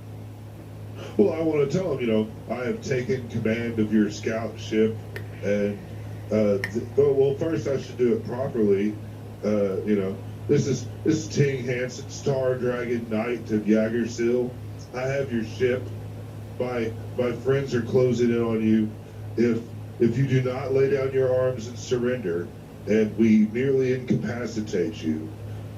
Well, I want to tell them, I have taken command of your scout ship, and well, first I should do it properly. This is Ting Hansen, Star Dragon Knight of Jagersil. I have your ship. My friends are closing in on you. If you do not lay down your arms and surrender, and we merely incapacitate you,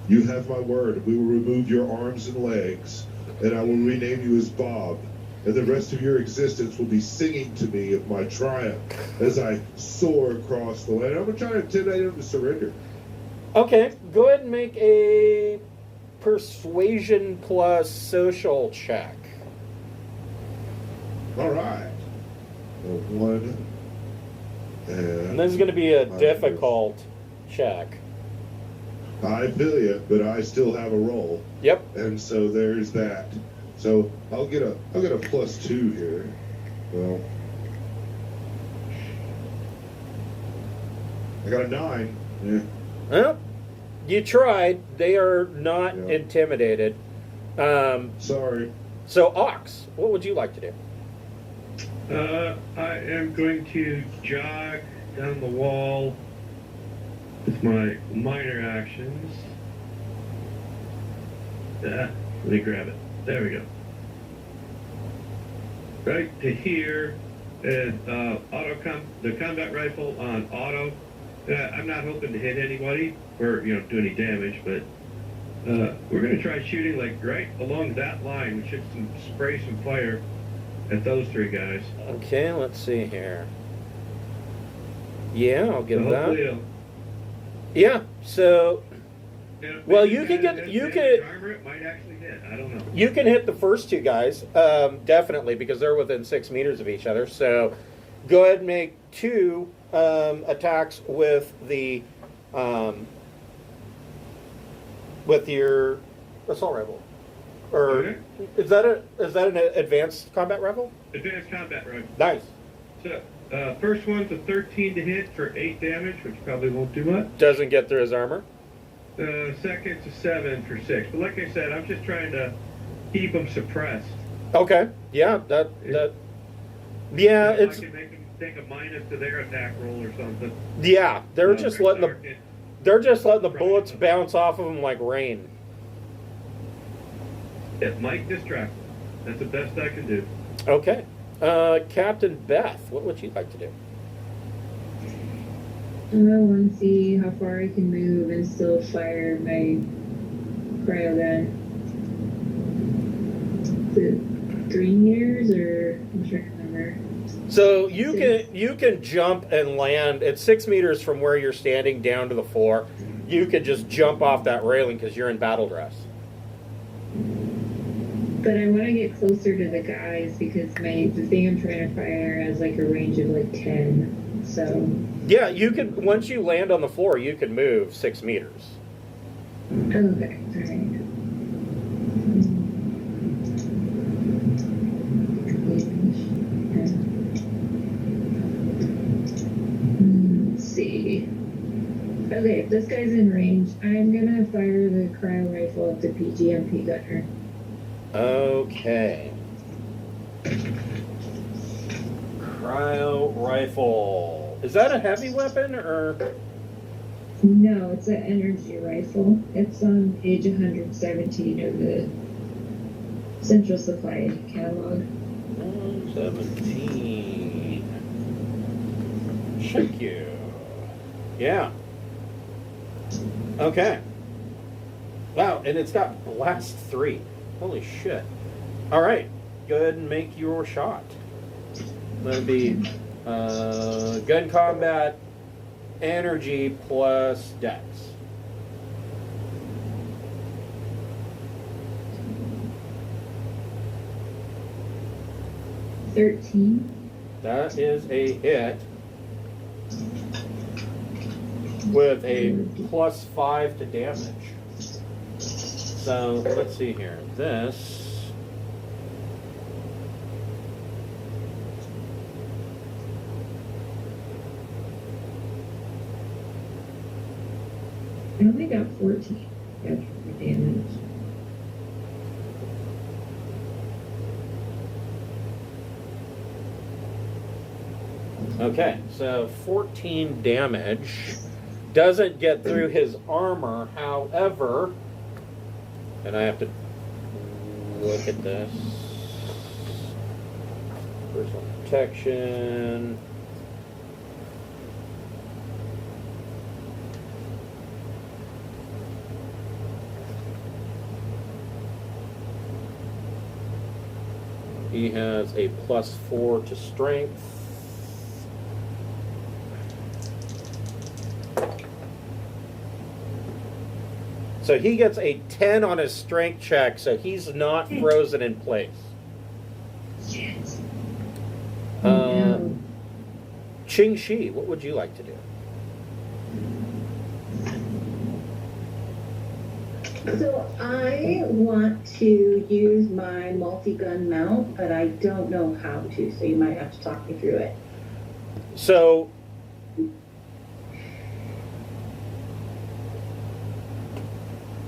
you have my word. We will remove your arms and legs, and I will rename you as Bob. And the rest of your existence will be singing to me of my triumph as I soar across the land. I'm going to try to intimidate him to surrender. Okay, go ahead and make a persuasion plus social check. All right. One. And this is going to be a difficult check. I feel you, but I still have a roll. Yep. And so there's that. So I'll get a +2 here. Well, I got a 9. Yeah. Well, you tried. They are not intimidated. Sorry. So, Ox, what would you like to do? I am going to jog down the wall with my minor actions. Let me grab it. There we go. Right to here, And the combat rifle on auto. I'm not hoping to hit anybody or do any damage, but we're gonna try shooting like right along that line. We should spray some fire at those three guys. Okay, let's see here. Yeah, I'll give So that. hopefully Yeah, so well, you can get armor. It might actually hit. I don't know. you can hit the first two guys, definitely, because they're within 6 meters of each other. So go ahead and make 2 attacks with the with your assault rifle. Or Okay. is that an advanced combat rifle? Advanced combat rifle. Nice. So first one's a 13 to hit for 8 damage, which probably won't do much. Doesn't get through his armor. Second's a 7 for 6. But like I said, I'm just trying to keep them suppressed. Okay. Yeah. That. Yeah. I It's. can make them take a minus to their attack roll or something. Yeah. They're just letting the. target. They're just letting the bullets bounce off of them like rain. It might distract them. That's the best I can do. Okay. Captain Beth, what would you like to do? I want to see how far I can move and still fire my cryo gun. Is it 3 meters or I'm trying to remember. So you can jump and land. It's 6 meters from where you're standing down to the floor. You could just jump off that railing because you're in battle dress. But I want to get closer to the guys because the thing I'm trying to fire has like a range of like 10. So Yeah, you could. Once you land on the floor, you can move 6 meters. okay, all right. Let's see. Okay, if this guy's in range, I'm gonna fire the cryo rifle at the PGMP gunner. Okay. Cryo rifle. Is that a heavy weapon or? No, it's an energy rifle. It's on page 117 of the Central Supply catalog. 117. Thank you. Yeah. Okay. Wow, and it's got blast 3. Holy shit. All right. Go ahead and make your shot. That'll be gun combat, energy plus dex. $13. That is a hit with a plus 5 to damage. So let's see here. This. I only got 14 extra damage. Okay, so 14 damage. Doesn't get through his armor, however, and I have to look at this. Personal protection. He has a plus 4 to strength. So he gets a 10 on his strength check, so he's not frozen in place. No. Ching Shi, what would you like to do? So I want to use my multi-gun mount, but I don't know how to, so you might have to talk me through it. So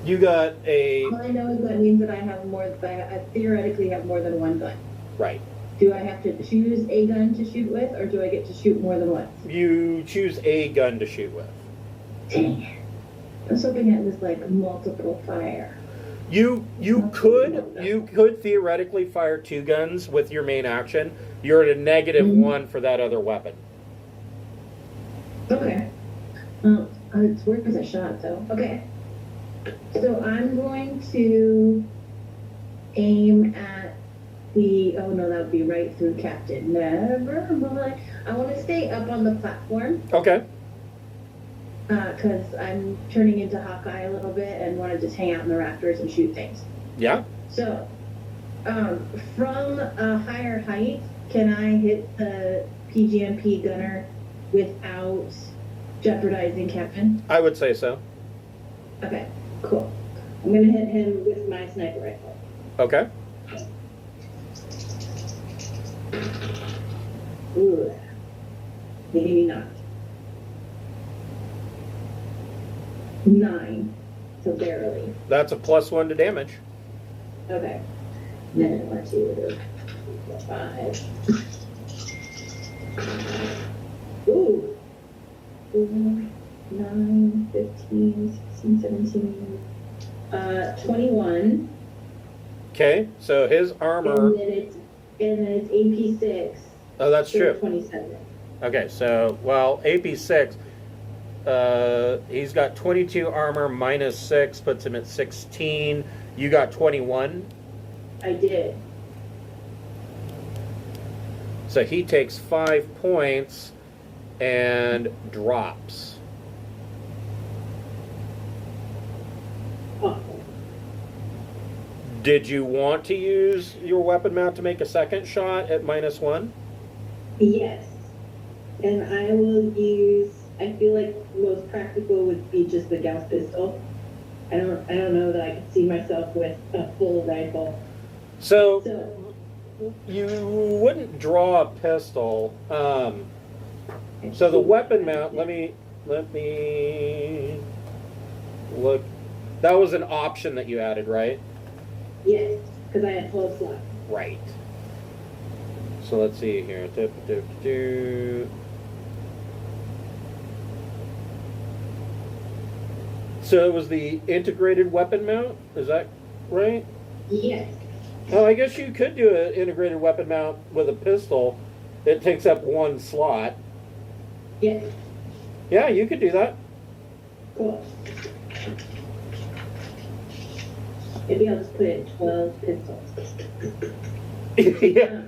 you got a All I know is that means that I theoretically have more than one gun. right. Do I have to choose a gun to shoot with, or do I get to shoot more than once? You choose a gun to shoot with. Dang it. I was hoping it was like multiple fire. You could theoretically fire 2 guns with your main action. You're at a -1 for that other weapon. Okay. It's worth as a shot, though. Okay. So I'm going to aim at the. Oh no, that would be right through Captain. Never mind. I want to stay up on the platform. Okay. Because I'm turning into Hawkeye a little bit and want to just hang out in the rafters and shoot things. Yeah. So, from a higher height, can I hit the PGMP gunner without jeopardizing Captain? I would say so. Okay, cool. I'm gonna hit him with my sniper rifle. Okay. Ooh, maybe not. 9, so barely. That's a +1 to damage. Okay. Then 1, 2, 5. Ooh. 4, 9, 15, 16, 17. 21. Okay, so his armor. And then it's AP6. Oh, that's so true. 27. Okay, so, well, AP6, he's got 22 armor -6, puts him at 16. You got 21. I did. So he takes 5 points and drops. Oh. Did you want to use your weapon mount to make a second shot at -1? Yes. And I will use, I feel like most practical would be just the Gauss pistol. I don't know that I could see myself with a full rifle. So So, you wouldn't draw a pistol. So the weapon mount, let me look. That was an option that you added, right? yes, because I had 12 slots. Right. So let's see here. So it was the integrated weapon mount, is that right? Yes. Well, I guess you could do an integrated weapon mount with a pistol. It takes up 1 slot. Yes. Yeah, you could do that. Cool. Maybe I'll just put in 12 pistols. Yeah.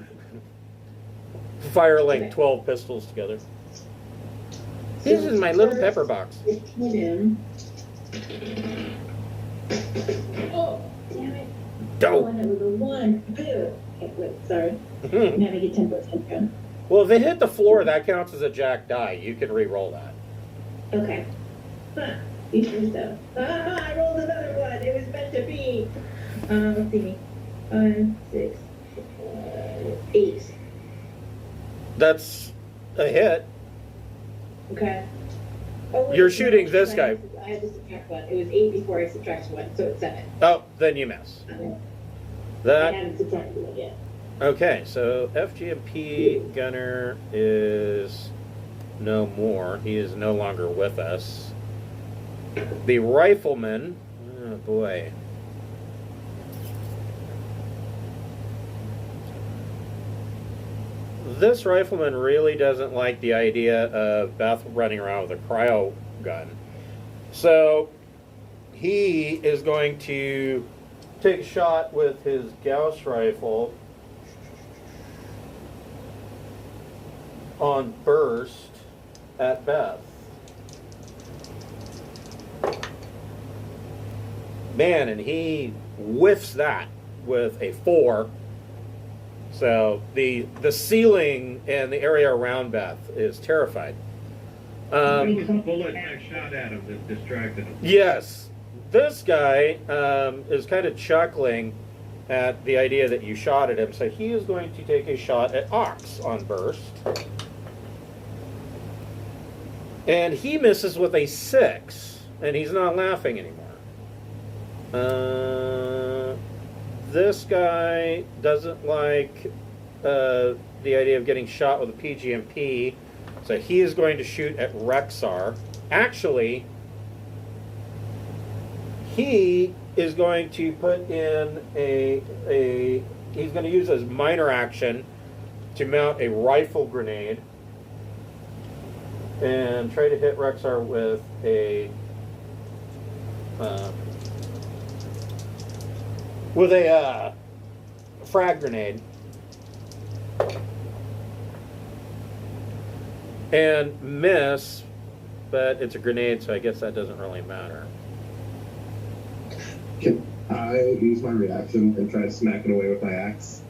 Fire link Okay. 12 pistols together. This is my little pepper box. Hit him. Oh, damn it. Dope. It was a 1. Boo. Okay, wait, sorry. Mhm. Now I get 10% down. Well, if it hit the floor, that counts as a jack die. You can re-roll that. Okay. Huh. You sure so? Ah, I rolled another 1. It was meant to be. Let's see. 5, 6, 8. That's a hit. Okay. Oh, wait, You're no, shooting this guy. I had to subtract 1. It was 8 before I subtracted 1, so it's 7. Oh, then you miss. Okay. I That haven't subtracted 1 yet. okay. So FGMP Gunner is no more. He is no longer with us. The rifleman. Oh boy. This rifleman really doesn't like the idea of Beth running around with a cryo gun. So he is going to take a shot with his Gauss rifle on burst at Beth. Man, and he whiffs that with a 4. So the ceiling and the area around Beth is terrified. It was a bullet that shot at him that distracted him. Yes, this guy is kind of chuckling at the idea that you shot at him, so he is going to take a shot at Ox on burst. And he misses with a 6, and he's not laughing anymore. This guy doesn't like the idea of getting shot with a PGMP, so he is going to shoot at Rexar. Actually, he is going to put in he's going to use his minor action to mount a rifle grenade and try to hit Rexar with a frag grenade. And miss, but it's a grenade, so I guess that doesn't really matter. Can I use my reaction and try to smack it away with my axe?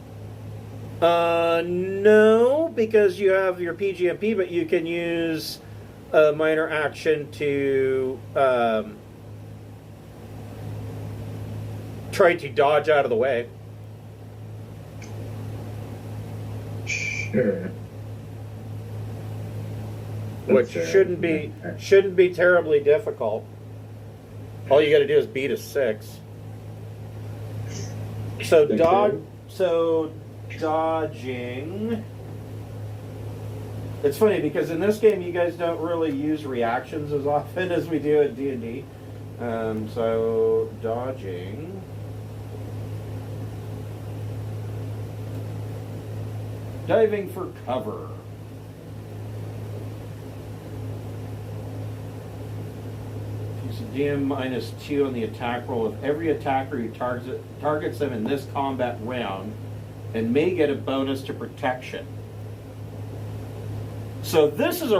No, because you have your PGMP, but you can use a minor action to try to dodge out of the way. Sure. Which That's shouldn't be terribly difficult. All you got to do is beat a 6. So dodging. It's funny because in this game you guys don't really use reactions as often as we do at D&D. So dodging. Diving for cover. Use a DM -2 on the attack roll of every attacker who targets them in this combat round, and may get a bonus to protection. So this is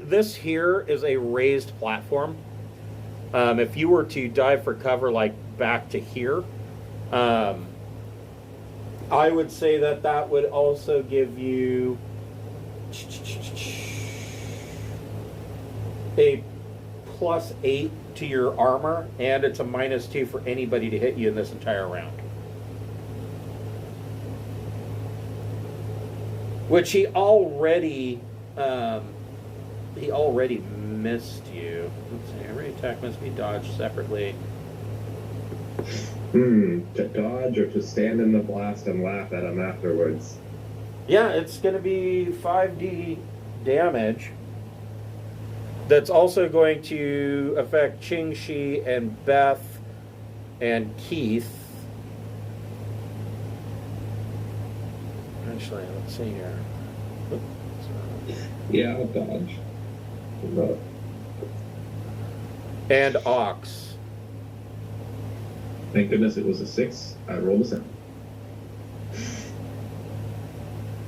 this here is a raised platform. If you were to dive for cover like back to here, I would say that would also give you a +8 to your armor, and it's a -2 for anybody to hit you in this entire round. Which he already missed you. Let's see, every attack must be dodged separately. To dodge or to stand in the blast and laugh at him afterwards? Yeah, it's going to be 5d damage. That's also going to affect Ching Shi and Beth and Keith. Actually, let's see here. Yeah, I'll dodge. And Ox. Thank goodness it was a 6. I rolled a 7.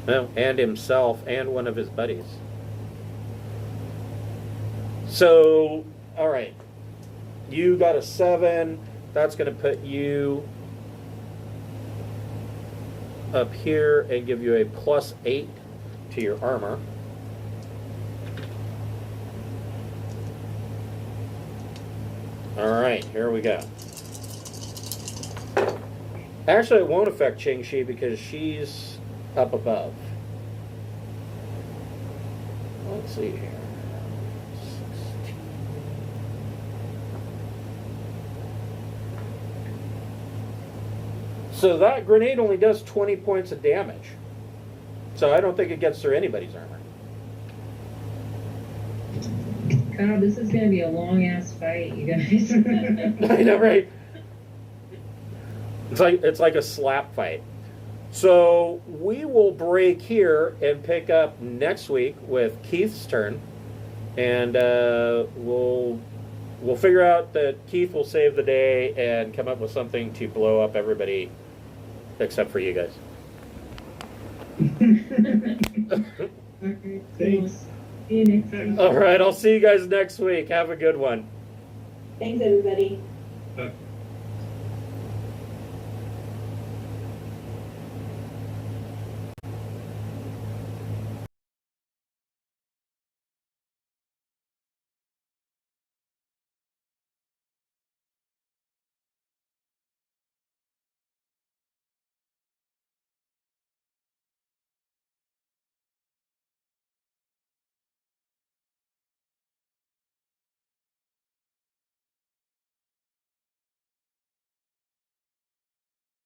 Oh, and himself and one of his buddies. So, all right. You got a 7. That's going to put you up here and give you a +8 to your armor. All right, here we go. Actually, it won't affect Ching Shi because she's up above. Let's see here. 16. So that grenade only does 20 points of damage. So I don't think it gets through anybody's armor. God, this is going to be a long-ass fight, you guys. I know, right? It's like a slap fight. So we will break here and pick up next week with Keith's turn, and we'll figure out that Keith will save the day and come up with something to blow up everybody, except for you guys. Okay, Thanks. see you next time. All right, I'll see you guys next week. Have a good one. Thanks, everybody.